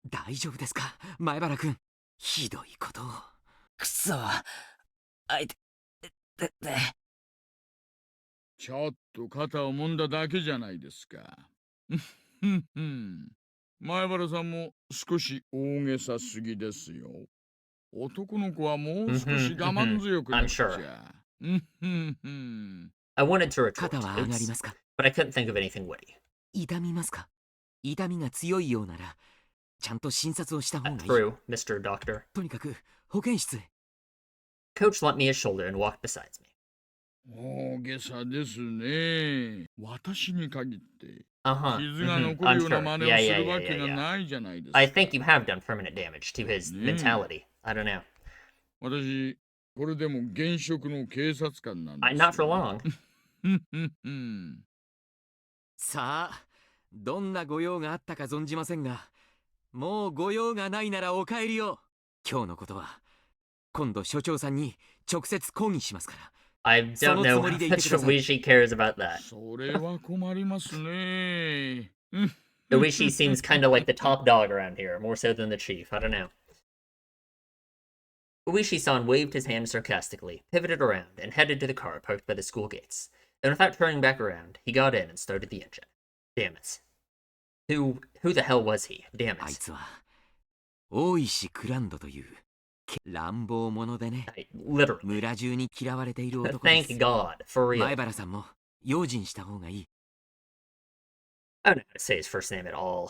大丈夫ですか？前原くん、ひどいことを。くそ。あいててて。ちょっと肩を揉んだだけじゃないですか。前原さんも少し大げさすぎですよ。男の子はもう少し我慢強くな I'm くち sure. ゃ。I wanted to retort, 肩は上がり Oops, ますか？ but I couldn't think of anything witty. 痛みますか？痛みが強いようならちゃんと診察をした方がいい。 True, Mr. Doctor. とにかく保健室へ。 Coach lent me his shoulder and walked besides me. 大げさですね。私に限って。 Uh-huh. 傷が Mhm. 残る I'm ような sure. 真似を Yeah, す yeah, る yeah, わけ yeah, が yeah. ないじゃないですか。 I think you have done permanent damage to his mentality. I don't know. 私、これでも現職の警察官なんですよ。 Not for long. さあ、どんなご用があったか存じませんが、もうご用がないならお帰りを。今日のことは今度所長さんに直接抗議しますから。 I don't know how much Ooishi cares about that. それは困りますね。 Ooishi seems kind of like the top dog around here, more so than the chief. I don't know. Ooishi-san waved his hand sarcastically, pivoted around, and headed to the car parked by the school gates. And without turning back around, he got in and started the engine. Damn it. Who the hell was he? Damn あい it. つは大石クランドという乱暴者でね。 Literally. 村中に嫌われている男で Thank す。 God, for real. 前原さんも用心した方がいい。 I don't know how to say his first name at all.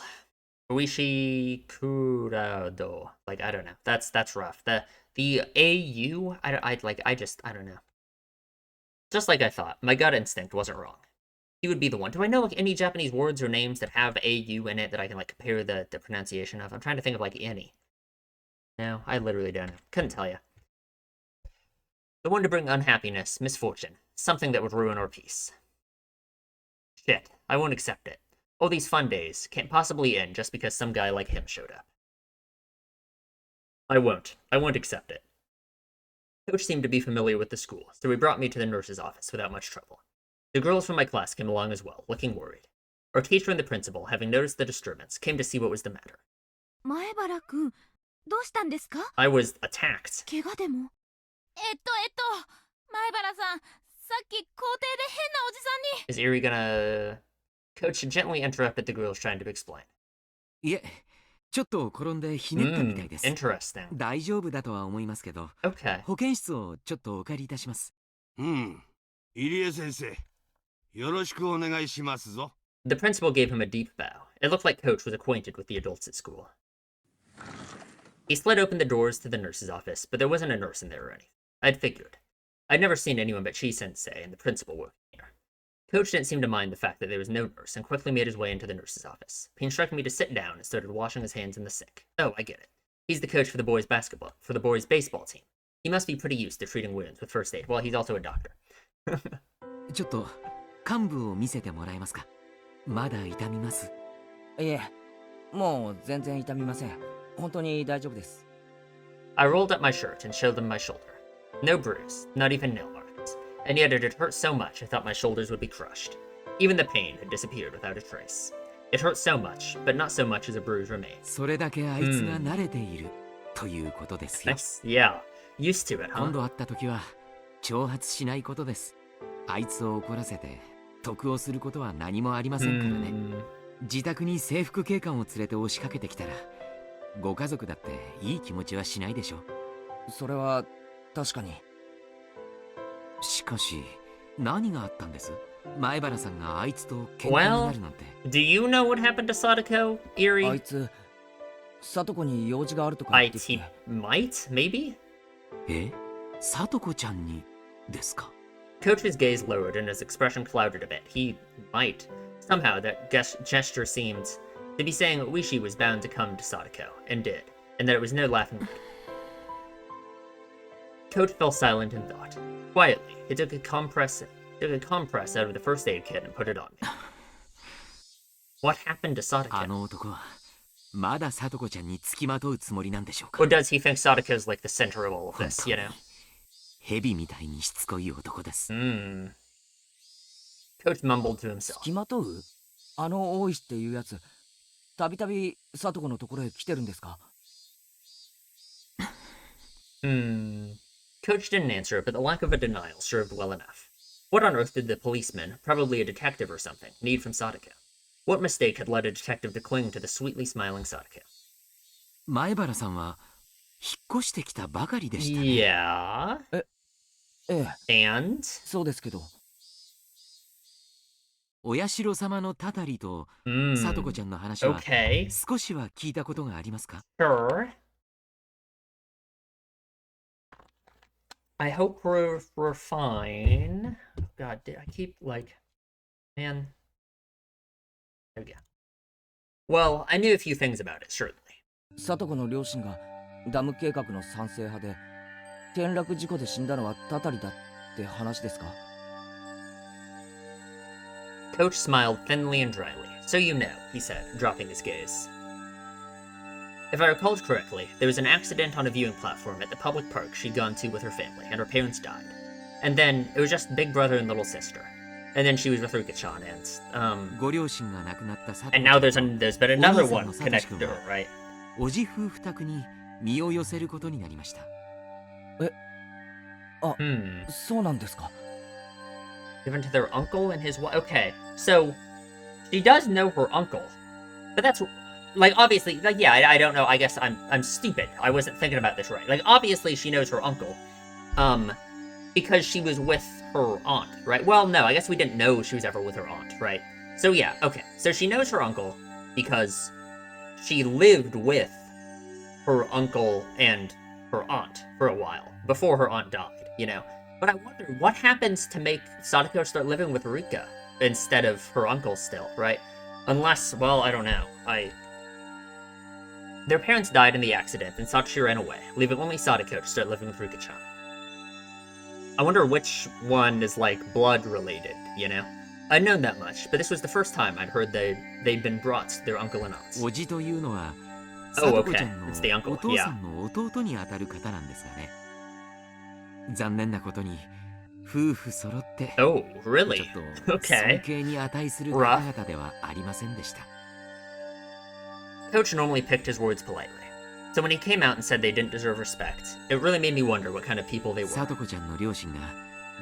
Ooishi Kurado. Like, I don't know. That's rough. The AU, I don't know. Just like I thought, my gut instinct wasn't wrong. He would be the one. Do I know like any Japanese words or names that have AU in it that I can like compare the pronunciation of? I'm trying to think of like any. No, I literally don't know. Couldn't tell you. The one to bring unhappiness, misfortune, something that would ruin our peace. Shit, I won't accept it. All these fun days can't possibly end just because some guy like him showed up. I won't accept it. Coach seemed to be familiar with the school, so he brought me to the nurse's office without much trouble. The girls from my class came along as well, looking worried. Our teacher and the principal, having noticed the disturbance, came to see what was the matter. 前原くん、どうしたんですか？ I was attacked. 怪我でも？前原さん、さっき校庭で変なおじさんに。 Is Erie gonna... Coach gently interrupted the girls trying to explain. いえ、ちょっと転んでひねったみたいです。 Interesting. 大丈夫だとは思いますけど、 Okay. 保健室をちょっとお借りいたします。入江先生、よろしくお願いしますぞ。 The principal gave him a deep bow. It looked like Coach was acquainted with the adults at school. He slid open the doors to the nurse's office, but there wasn't a nurse in there or anything. I'd figured. I'd never seen anyone but Chi-sensei and the principal working here. Coach didn't seem to mind the fact that there was no nurse and quickly made his way into the nurse's office. He instructed me to sit down and started washing his hands in the sink. Oh, I get it. He's the coach for the boys' baseball team. He must be pretty used to treating wounds with first aid. Well, he's also a doctor. ちょっと患部を見せてもらえますか？まだ痛みます。いえ、もう全然痛みません。本当に大丈夫です。I rolled up my shirt and showed them my shoulder. No bruise, not even nail marks. And yet it had hurt so much I thought my shoulders would be crushed. Even the pain had disappeared without a trace. It hurt so much, but not so much as a bruise remained. それだけあいつが慣れているということですよ。Yeah, used to it, 今 huh? 度会った時は挑発しないことです。あいつを怒らせて得をすることは何もありませんからね。自宅に制服警官を連れて押しかけてきたら、ご家族だっていい気持ちはしないでしょ。それは確かに。しかし何があったんです？前原さんがあいつと喧嘩になるなんて。Do you know what happened to Sadako, Erie? あいつ、里子に用事があるとか言ってきて。He might, maybe? 里子ちゃんにですか？ Coach's gaze lowered and his expression clouded a bit. He might. Somehow that gesture seemed to be saying that Ooishi was bound to come to Sadako, and did, and that it was no laughing matter. Coach fell silent in thought. Quietly, he took a compress out of the first aid kit and put it on me. What happened to あ Sadako? の男はまだ里子ちゃんに付きまとうつもりなんでしょうか？ Or does he think Sadako's like the center of all of this, you know? 蛇みたいにしつこい男です。Coach mumbled to himself. 付きまとう？あの大石っていうやつ、たびたび里子のところへ来てるんですか？ Coach didn't answer it, but the lack of a denial served well enough. What on earth did the policeman, probably a detective or something, need from Sadako? What mistake had led a detective to cling to the sweetly smiling Sadako? 前原さんは引っ越してきたばかりでしたね。Yeah. ええ。 And? そうですけど。お社様のたたりとさとこちゃんの話は少しは聞いたことがありますか？ Sure. I hope we're fine. God, I keep like, man. There we go. Well, I knew a few things about it, certainly. さとこの両親がダム計画の賛成派で、転落事故で死んだのはたたりだって話ですか？ Coach smiled thinly and dryly. So you know, he said, dropping his gaze. If I recalled correctly, there was an accident on a viewing platform at the public park she'd gone to with her family, and her parents died. And then it was just big brother and little sister. And then she was with Ruka-chan, and now there's been another one connected to her, right? おじ夫婦宅に身を寄せることになりました。そうなんですか。 Given to their uncle and his wife. Okay, so she does know her uncle, but that's like obviously, like yeah, I don't know. I guess I'm stupid. I wasn't thinking about this right. Like obviously she knows her uncle, because she was with her aunt, right? Well, no, I guess we didn't know she was ever with her aunt, right? So yeah, okay. So she knows her uncle because she lived with her uncle and her aunt for a while before her aunt died, you know. But I wonder what happens to make Sadako start living with Rika instead of her uncle still, right? Unless, well, I don't know. Their parents died in the accident, and Satoshi ran away, leaving only Sadako to start living with Rika-chan. I wonder which one is, like, blood-related, you know? I'd known that much, but this was the first time I'd heard they'd been brought to their uncle and aunts. おじというのは、 Oh, okay. It's the uncle, お父さんの弟にあたる方なんですがね。残念なことに夫婦揃って、 Oh, really? ちょっと尊敬に値する方々ではありませんでした。 Coach normally picked his words politely, so when he came out and said they didn't deserve respect, it really made me wonder what kind of people they were. さとこちゃんの両親が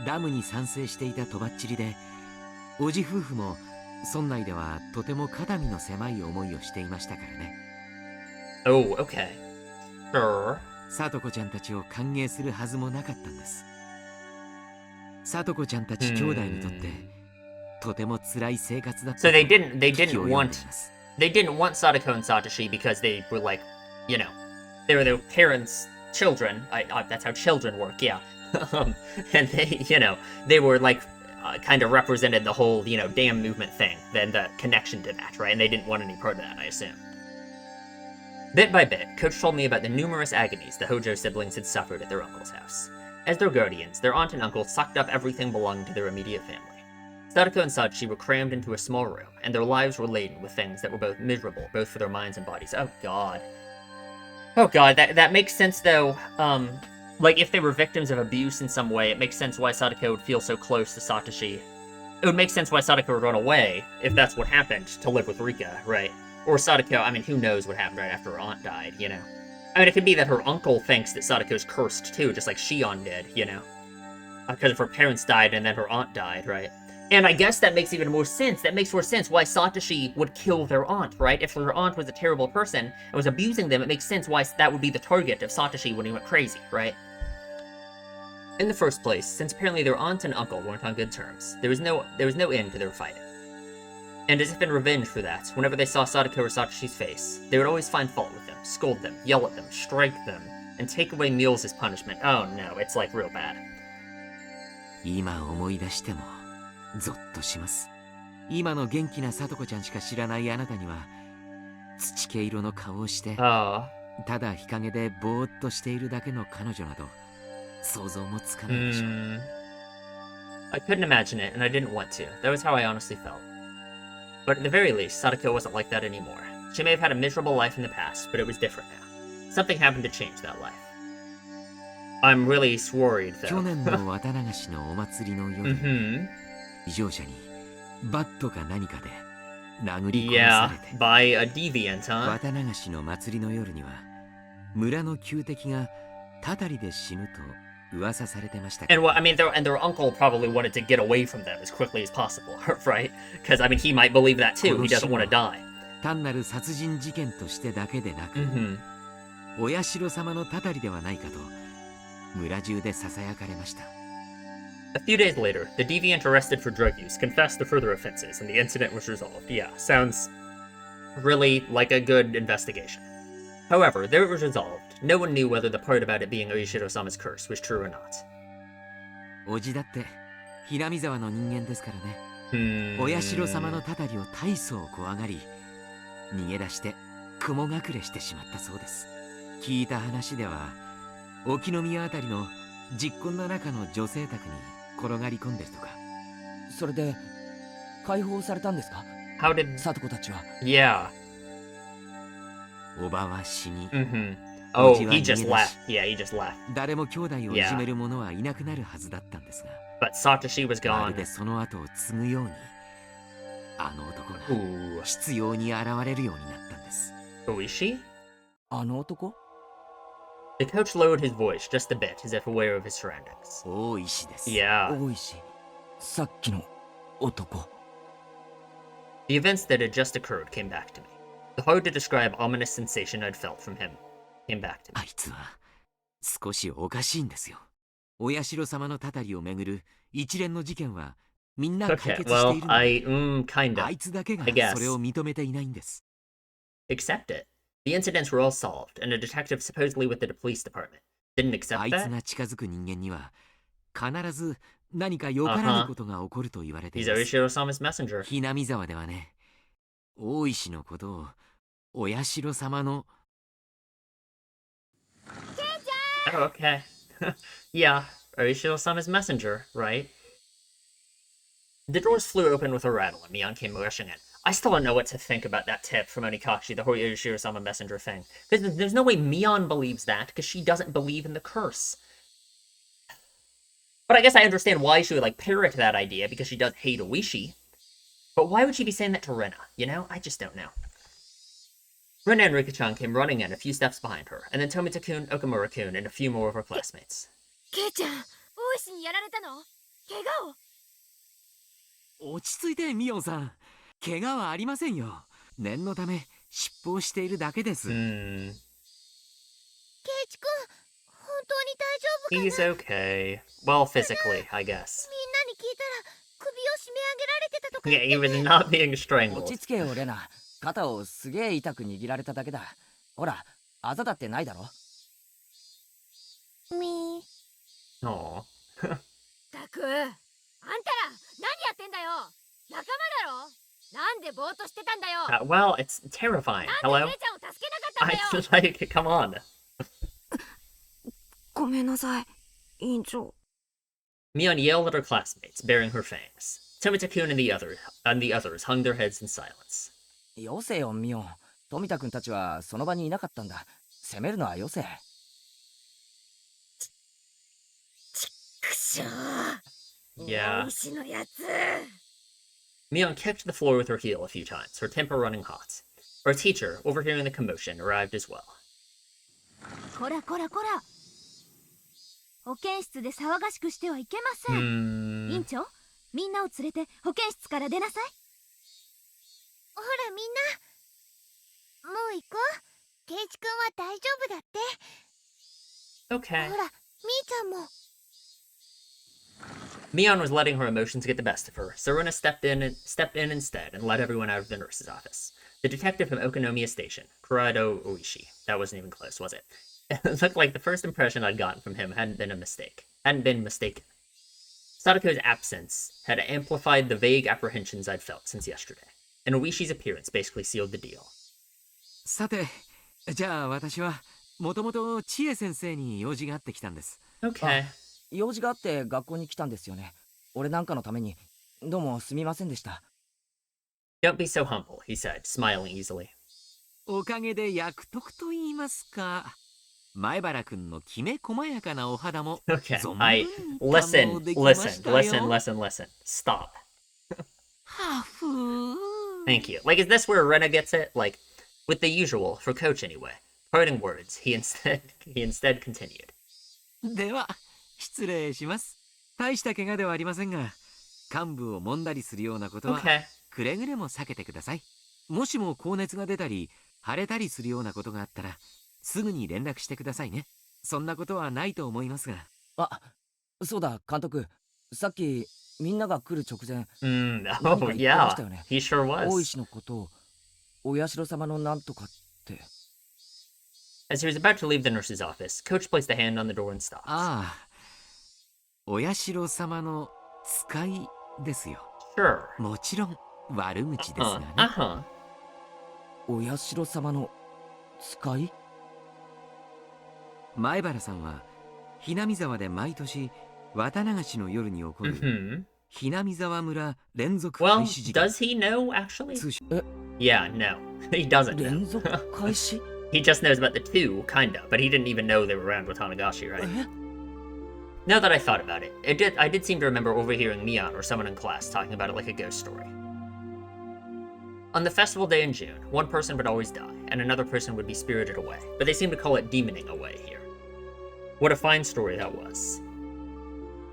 ダムに賛成していたとばっちりで、おじ夫婦も村内ではとても肩身の狭い思いをしていましたからね。 Oh, okay. Sure. さとこちゃんたちを歓迎するはずもなかったんです。さとこちゃんたち兄弟にとってとても辛い生活だった。 So they didn't want Sadako and Satoshi because they were like, you know, they were their parents' children. That's how children work, yeah. And they, you know, they were like kind of represented the whole, you know, damn movement thing, then the connection to that, right? And they didn't want any part of that, I assume. Bit by bit, Coach told me about the numerous agonies the Hojo siblings had suffered at their uncle's house. As their guardians, their aunt and uncle sucked up everything belonging to their immediate family. Sadako and Satoshi were crammed into a small room, and their lives were laden with things that were both miserable, both for their minds and bodies. Oh god. Oh god, that makes sense though. Like if they were victims of abuse in some way, it makes sense why Sadako would feel so close to Satoshi. It would make sense why Sadako would run away, if that's what happened, to live with Rika, right? Or Sadako, I mean, who knows what happened right after her aunt died, you know? I mean, it could be that her uncle thinks that Sadako's cursed too, just like Shion did, you know? Because if her parents died and then her aunt died, right? And I guess that makes even more sense. That makes more sense why Satoshi would kill their aunt, right? If their aunt was a terrible person and was abusing them, it makes sense why that would be the target of Satoshi when he went crazy, right? In the first place, since apparently their aunt and uncle weren't on good terms, there was no end to their fighting. And as if in revenge for that, whenever they saw Sadako or Satoshi's face, they would always find fault with them, scold them, yell at them, strike them, and take away meals as punishment. Oh no, it's like real bad. 今思い出してもゾッとします。今の元気なさとこちゃんしか知らないあなたには土毛色の顔をして、ただ日陰でぼーっとしているだけの彼女など想像もつかないでしょう。I couldn't imagine it, and I didn't want to. That was how I honestly felt. But at the very least, Sadako wasn't like that anymore. She may have had a miserable life in the past, but it was different now. Something happened to change that life. I'm really worried, though. 去年の綿流しのお祭りの夜、異常者にバットか何かで殴り込まされて、by a deviant, huh? 綿流しの祭りの夜には村の旧敵がたたりで死ぬと And what I mean, their uncle probably wanted to get away from them as quickly as possible, right? Because I mean, he might believe that too. He doesn't want to die. 単なる殺人事件としてだけでなく、お社様のたたりではないかと村中でささやかれました。A few days later, the deviant arrested for drug use confessed to further offenses, and the incident was resolved. Yeah, sounds really like a good investigation. However, though it was resolved, no one knew whether the part about it being Oishiro-sama's curse was true or not. おじだって平見沢の人間ですからね。お社様のたたりを大層怖がり、逃げ出して雲隠れしてしまったそうです。聞いた話では、沖宮あたりの実婚の中の女性宅に転がり込んでるとか。それで解放されたんですか？ How did 里子たちは。Yeah. おばは死に。Oh, he just left. Yeah, he just left. 誰も兄弟をいじめる者はいなくなるはずだったんですが。But Satoshi was ま gone. るでその後を継ぐように、あの男が執拗に現れるようになったんです。Ooishi? あの男？ The coach lowered his voice just a bit, as if aware of his surroundings. 大石です。Yeah. 大石。さっきの男。The events that had just occurred came back to me. The hard to describe ominous sensation I'd felt from him came back to me. あいつは少しおかしいんですよ。お社様のたたりをめぐる一連の事件はみんな解決しているのに、kinda. あいつだけが I guess. それを認めていないんです。Accept it. The incidents were all solved, and a detective supposedly with the police department didn't accept あいつ that. が近づく人間には必ず何かよからぬことが起こると言われてい He's ます。 Oishiro-sama's messenger. ひなみ沢ではね、大石のことをお社様の。Oh, okay. Yeah, Oishiro-sama's messenger, right? The doors flew open with a rattle, and Mion came rushing in. I still don't know what to think about that tip from Onikashi, the Oishiro-sama messenger thing. Because there's no way Mion believes that, because she doesn't believe in the curse. But I guess I understand why she would, like, parrot that idea, because she does hate Ooishi. But why would she be saying that to Rena, you know? I just don't know. Rena and Rika-chan came running in a few steps behind her, and then Tomita-kun, Okamura-kun, and a few more of her classmates. ケイちゃん、大石にやられたの？怪我を？落ち着いてミオンさん。怪我はありませんよ。念のため疾走しているだけです。ケイチ君、本当に大丈夫かな？ He's okay. Well, physically, I guess. みんなに聞いたら首を絞め上げられてたとか Yeah, he was not being 落 strangled. ち着けよレナ。肩をすげえ痛く握られただけだ。ほら、あざだってないだろ。み Aw. たく、あんたら何やってんだよ。仲間だろ。なんでぼーっとしてたんだよ。Well, it's terrifying. なん Hello? でケイちゃんを助けなかったんだよ。 Like, come on. ごめんなさい、委員長。Mion yelled at her classmates, baring her fangs. Tomita-kun and the others hung their heads in silence. よせよミオン。富田君たちはその場にいなかったんだ。責めるのはよせ。くしょう。 Yeah. 大石のやつ。 Mion kicked the floor with her heel a few times, her temper running hot. Her teacher, overhearing the commotion, arrived as well. こらこらこら。保健室で騒がしくしてはいけません。委員長、みんなを連れて保健室から出なさい。ほらみんな、もう行こう。ケイチ君は大丈夫だって。 Okay. ほら、みーちゃんも。 Mion was letting her emotions get the best of her, so Rena stepped in instead and led everyone out of the nurse's office. The detective from Okonomiya Station, Kurado Ooishi. That wasn't even close, was it? It looked like the first impression I'd gotten from him hadn't been mistaken. Sadako's absence had amplified the vague apprehensions I'd felt since yesterday, and Ooishi's appearance basically sealed the deal. さて、じゃあ私はもともと千恵先生に用事があってきたんです。Okay. 用事があって学校に来たんですよね。俺なんかのために。どうもすみませんでした。Don't be so humble, he said, smiling easily. おかげで役得と言いますか。前原くんのきめ細やかなお肌も Okay, 存分に堪能できましたよ。 listen. Stop. ハフー。 Thank you. Like, is this where Rena gets it? Like, with the usual, for Coach anyway. Parting words, he instead continued. では失礼します。大した怪我ではありませんが、患部を揉んだりするようなことはくれぐれも避けてください。もしも高熱が出たり腫れたりするようなことがあったらすぐに連絡してくださいね。そんなことはないと思いますが。あ、そうだ監督。さっきみんなが来る直前、oh yeah, he sure 大 was. 石のことをお社様のなんとかって。As he was about to leave the nurse's office, Coach placed a hand on the door and stopped. ああ、お社様の使いですよ。Sure. もちろん悪口ですがね。お社様の使い？前原さんはひなみ沢で毎年綿流しの夜に起こるひなみ沢村連続開始事件。Well, does he know actually? Yeah, no, he doesn't. 連続開始？ He just knows about the two, kinda, but he didn't even know they were around with Tanagashi, right? Now that I thought about it, I did seem to remember overhearing Mion or someone in class talking about it like a ghost story. On the festival day in June, one person would always die, and another person would be spirited away, but they seem to call it demoning away here. What a fine story that was.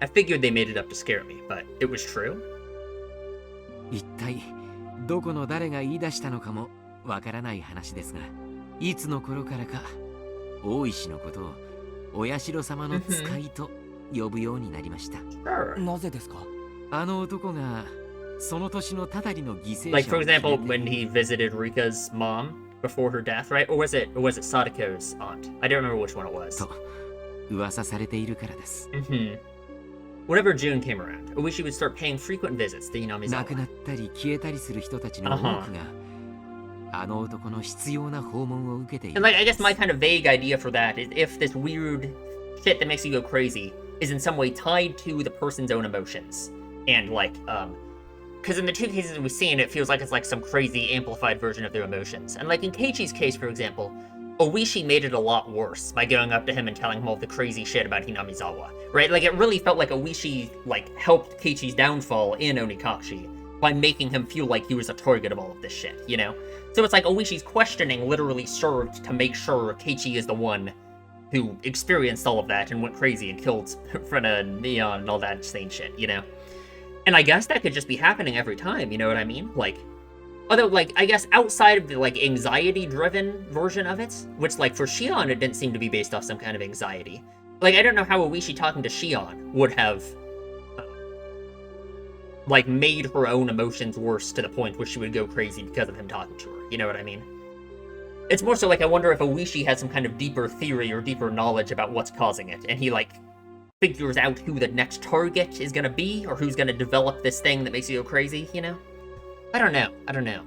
I figured they made it up to scare me, but it was true? 一体どこの誰が言い出したのかもわからない話ですが、いつの頃からか大石のことをお社様の使いと呼ぶようになりました。なぜですか？あの男がその年のたたりの犠牲者。Like for example, when he visited Rika's mom before her death, right? Or was it Sadako's aunt? I don't remember which one it was. と噂されているからです。Whenever June came around, Ooishi would start paying frequent visits to Hinamizawa. 亡くなったり消えたりする人たちの多くがあの男の必要な訪問を受けている。And like, I guess my kind of vague idea for that is if this weird shit that makes you go crazy is in some way tied to the person's own emotions. And like, because in the two cases we've seen, it feels like it's like some crazy amplified version of their emotions. And like in Keiichi's case, for example, Ooishi made it a lot worse by going up to him and telling him all the crazy shit about Hinamizawa, right? Like, it really felt like Ooishi, like, helped Keiichi's downfall in Onikashi by making him feel like he was a target of all of this shit, you know? So it's like Oishi's questioning literally served to make sure Keiichi is the one who experienced all of that and went crazy and killed Rena and Neon and all that insane shit, you know? And I guess that could just be happening every time, you know what I mean? Like, although, like, I guess outside of the, like, anxiety-driven version of it, which, like, for Shion, it didn't seem to be based off some kind of anxiety. Like, I don't know how Ooishi talking to Shion would have, like, made her own emotions worse to the point where she would go crazy because of him talking to her. You know what I mean? It's more so, like, I wonder if Ooishi has some kind of deeper theory or deeper knowledge about what's causing it, and he, like, figures out who the next target is gonna be, or who's gonna develop this thing that makes you go crazy, you know? I don't know.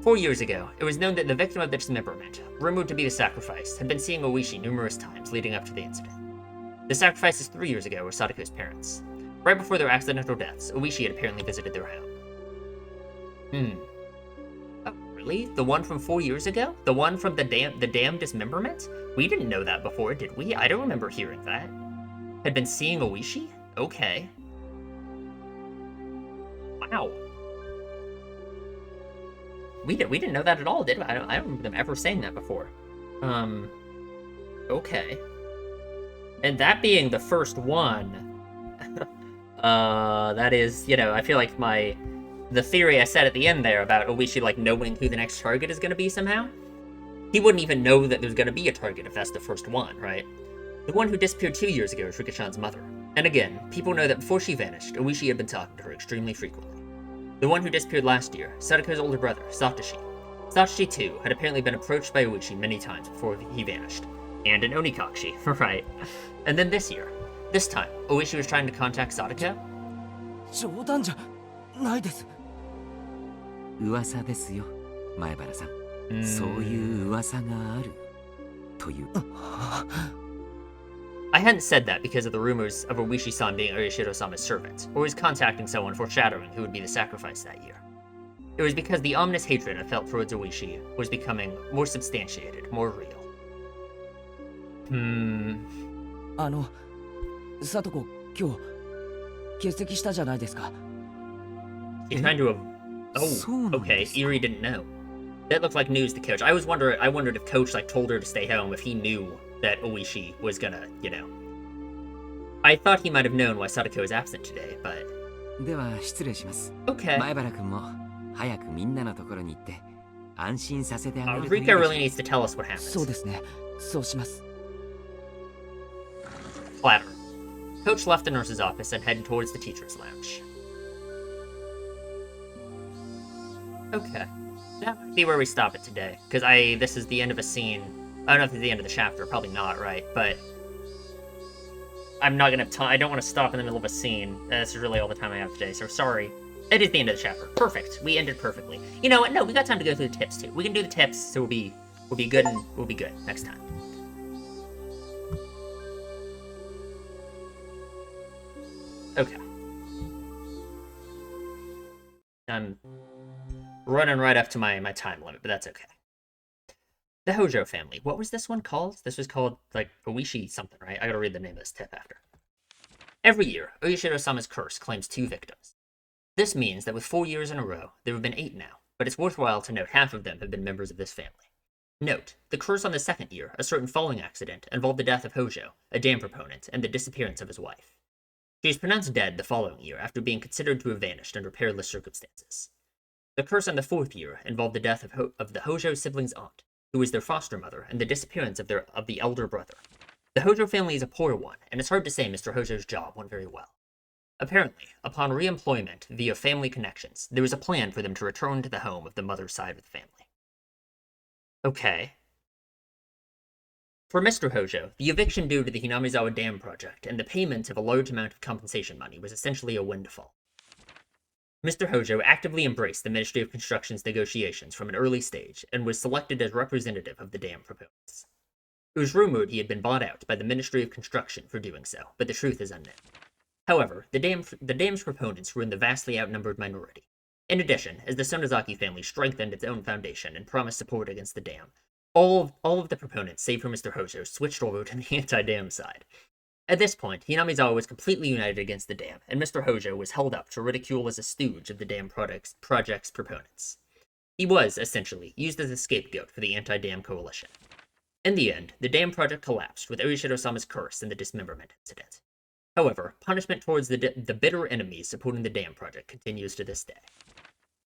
4 years ago, it was known that the victim of the dismemberment, rumored to be the sacrifice, had been seeing Ooishi numerous times leading up to the incident. The sacrifices 3 years ago were Sadako's parents. Right before their accidental deaths, Ooishi had apparently visited their home. Oh, really? The one from 4 years ago? The one from the damn dismemberment? We didn't know that before, did we? I don't remember hearing that. Had been seeing Ooishi? Okay. Wow. We didn't know that at all, did we? I don't remember them ever saying that before. Okay. And that being the first one, that is, you know, I feel like the theory I said at the end there about Ooishi, like, knowing who the next target is going to be somehow, he wouldn't even know that there's going to be a target if that's the first one, right? The one who disappeared 2 years ago is Rika-chan's mother. And again, people know that before she vanished, Ooishi had been talking to her extremely frequently. The one who disappeared last year, Sadako's older brother, Satoshi. Satoshi, too, had apparently been approached by Ooishi many times before he vanished. And in Onikashi, right. And then this year. This time, Ooishi was trying to contact Sadako. 冗談じゃないです。噂ですよ、前原さん。そういう噂があるという。I hadn't said that because of the rumors of Ooishi-san being Arishiro-sama's servant, or was contacting someone foreshadowing who would be the sacrifice that year. It was because the ominous hatred I felt towards Ooishi was becoming more substantiated, more real. さとこ、今日欠席したじゃないですか。 He's trying to Oh, okay, Eerie didn't know. That looked like news to Coach. I wondered if Coach, like, told her to stay home if he knew that Ooishi was gonna, you know. I thought he might have known why Sadako was absent today, but... では失礼します。 Okay. 前原君も早くみんなのところに行って安心させてあげるといい Rika でしょ really needs to tell us what happened. そうですね。そうします。 Flatter. Coach left the nurse's office and headed towards the teacher's lounge. Okay. That might be where we stop it today, because this is the end of a scene. I don't know if it's the end of the chapter, probably not, right? But I'm not gonna have time. I don't want to stop in the middle of a scene. That's really all the time I have today, so sorry. It is the end of the chapter. Perfect. We ended perfectly. You know what? No, we got time to go through the tips too. We can do the tips, so we'll be good and we'll be good next time. Okay. I'm running right up to my time limit, but that's okay. The Hojo family. What was this one called? This was called, like, Ooishi something, right? I gotta read the name of this tip after. Every year, Oishiro-sama's curse claims 2 victims. This means that with 4 years in a row, there have been 8 now, but it's worthwhile to note half of them have been members of this family. Note, the curse on the 2nd year, a certain falling accident, involved the death of Hojo, a dam proponent, and the disappearance of his wife. She is pronounced dead the following year after being considered to have vanished under perilous circumstances. The curse on the 4th year involved the death of the Hojo siblings' aunt, who was their foster mother, and the disappearance of the elder brother. The Hojo family is a poor one, and it's hard to say Mr. Hojo's job went very well. Apparently, upon re-employment via family connections, there was a plan for them to return to the home of the mother's side of the family. Okay. For Mr. Hojo, the eviction due to the Hinamizawa Dam project and the payment of a large amount of compensation money was essentially a windfall. Mr. Hojo actively embraced the Ministry of Construction's negotiations from an early stage and was selected as representative of the dam proponents. It was rumored he had been bought out by the Ministry of Construction for doing so, but the truth is unknown. However, the dam's proponents were in the vastly outnumbered minority. In addition, as the Sonozaki family strengthened its own foundation and promised support against the dam, all of the proponents, save for Mr. Hojo, switched over to the anti-dam side. At this point, Hinamizawa was completely united against the dam, and Mr. Hojo was held up to ridicule as a stooge of the dam project's proponents. He was, essentially, used as a scapegoat for the anti-dam coalition. In the end, the dam project collapsed with Oishiro-sama's curse and the dismemberment incident. However, punishment towards the bitter enemies supporting the dam project continues to this day.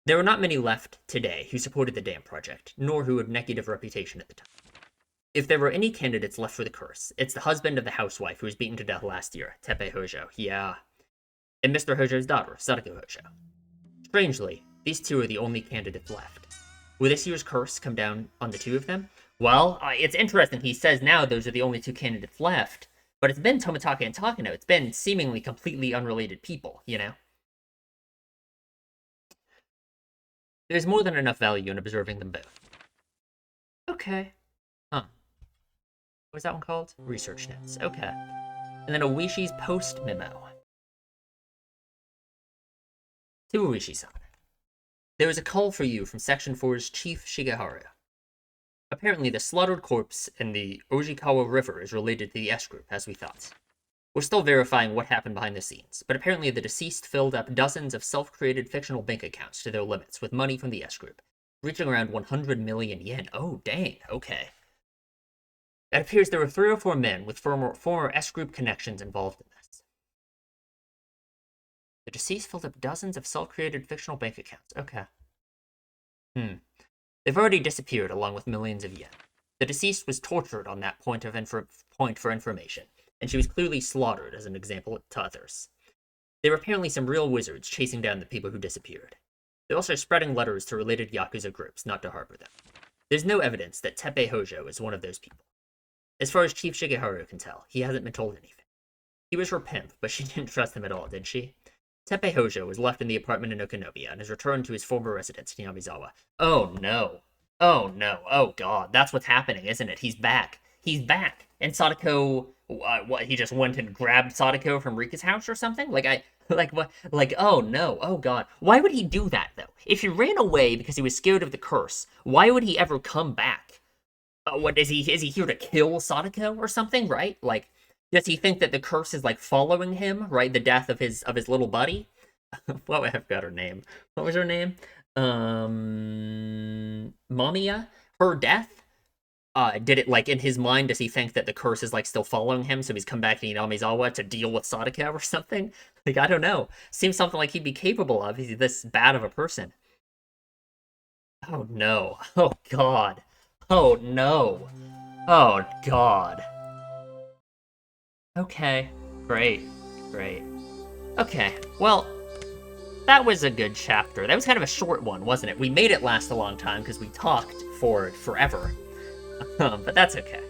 There are not many left today who supported the dam project, nor who had negative reputation at the time. If there were any candidates left for the curse, it's the husband of the housewife who was beaten to death last year, Teppei Hojo, yeah, and Mr. Hojo's daughter, Sadako Hojo. Strangely, these two are the only candidates left. Will this year's curse come down on the 2 of them? Well, it's interesting he says now those are the only 2 candidates left, but it's been Tomitaka and Takano. It's been seemingly completely unrelated people, you know? There's more than enough value in observing them both. Okay. Huh. What was that one called? Research notes. Okay. And then Ooishi's post memo. To Ooishi-san. There was a call for you from Section 4's Chief Shigeharu. Apparently the slaughtered corpse in the Ojikawa River is related to the S group, as we thought. We're still verifying what happened behind the scenes, but apparently the deceased filled up dozens of self-created fictional bank accounts to their limits with money from the S group, reaching around 100 million yen. Oh, dang, okay. It appears there were 3 or 4 men with former S-group connections involved in this. The deceased filled up dozens of self-created fictional bank accounts. Okay. They've already disappeared along with millions of yen. The deceased was tortured on that point for information, and she was clearly slaughtered as an example to others. There were apparently some real wizards chasing down the people who disappeared. They're also spreading letters to related Yakuza groups not to harbor them. There's no evidence that Teppei Hojo is one of those people. As far as Chief Shigeharu can tell, he hasn't been told anything. He was her pimp, but she didn't trust him at all, did she? Teppei Hojo was left in the apartment in Okonomiya and has returned to his former residence in Hinamizawa. Oh no. Oh no. Oh god. That's what's happening, isn't it? He's back. He's back. And Sadako, what, he just went and grabbed Sadako from Rika's house or something? Oh no. Oh god. Why would he do that, though? If he ran away because he was scared of the curse, why would he ever come back? What is he here to kill Sadako or something, right? Like, does he think that the curse is like following him, right? The death of his little buddy? Well, I forgot her name. What was her name? Mamiya? Her death? did it, like, in his mind, does he think that the curse is, like, still following him, so he's come back to Inamizawa to deal with Sadako or something? Like, I don't know. Seems something like he'd be capable of. He's this bad of a person. Oh, no. Oh, God. Oh, no. Oh, God. Okay. Great. Great. Okay. Well, that was a good chapter. That was kind of a short one, wasn't it? We made it last a long time because we talked for forever. But that's okay.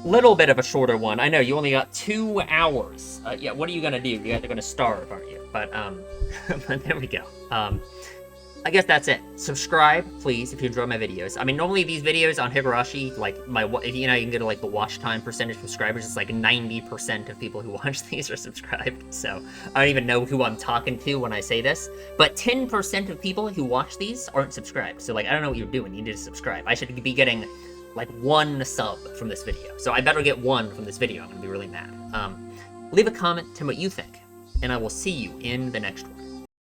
Little bit of a shorter one. I know, you only got 2 hours. Yeah, what are you gonna do? You guys are gonna starve, aren't you? But, but there we go. I guess that's it. Subscribe, please, if you enjoy my videos. I mean, normally these videos on Higurashi, like, you know, you can go to, like, the watch time percentage subscribers, it's like 90% of people who watch these are subscribed, so I don't even know who I'm talking to when I say this, but 10% of people who watch these aren't subscribed, so, like, I don't know what you're doing, you need to subscribe. I should be getting, like, 1 sub from this video, so I better get 1 from this video, I'm gonna be really mad. Leave a comment, tell me what you think, and I will see you in the next one.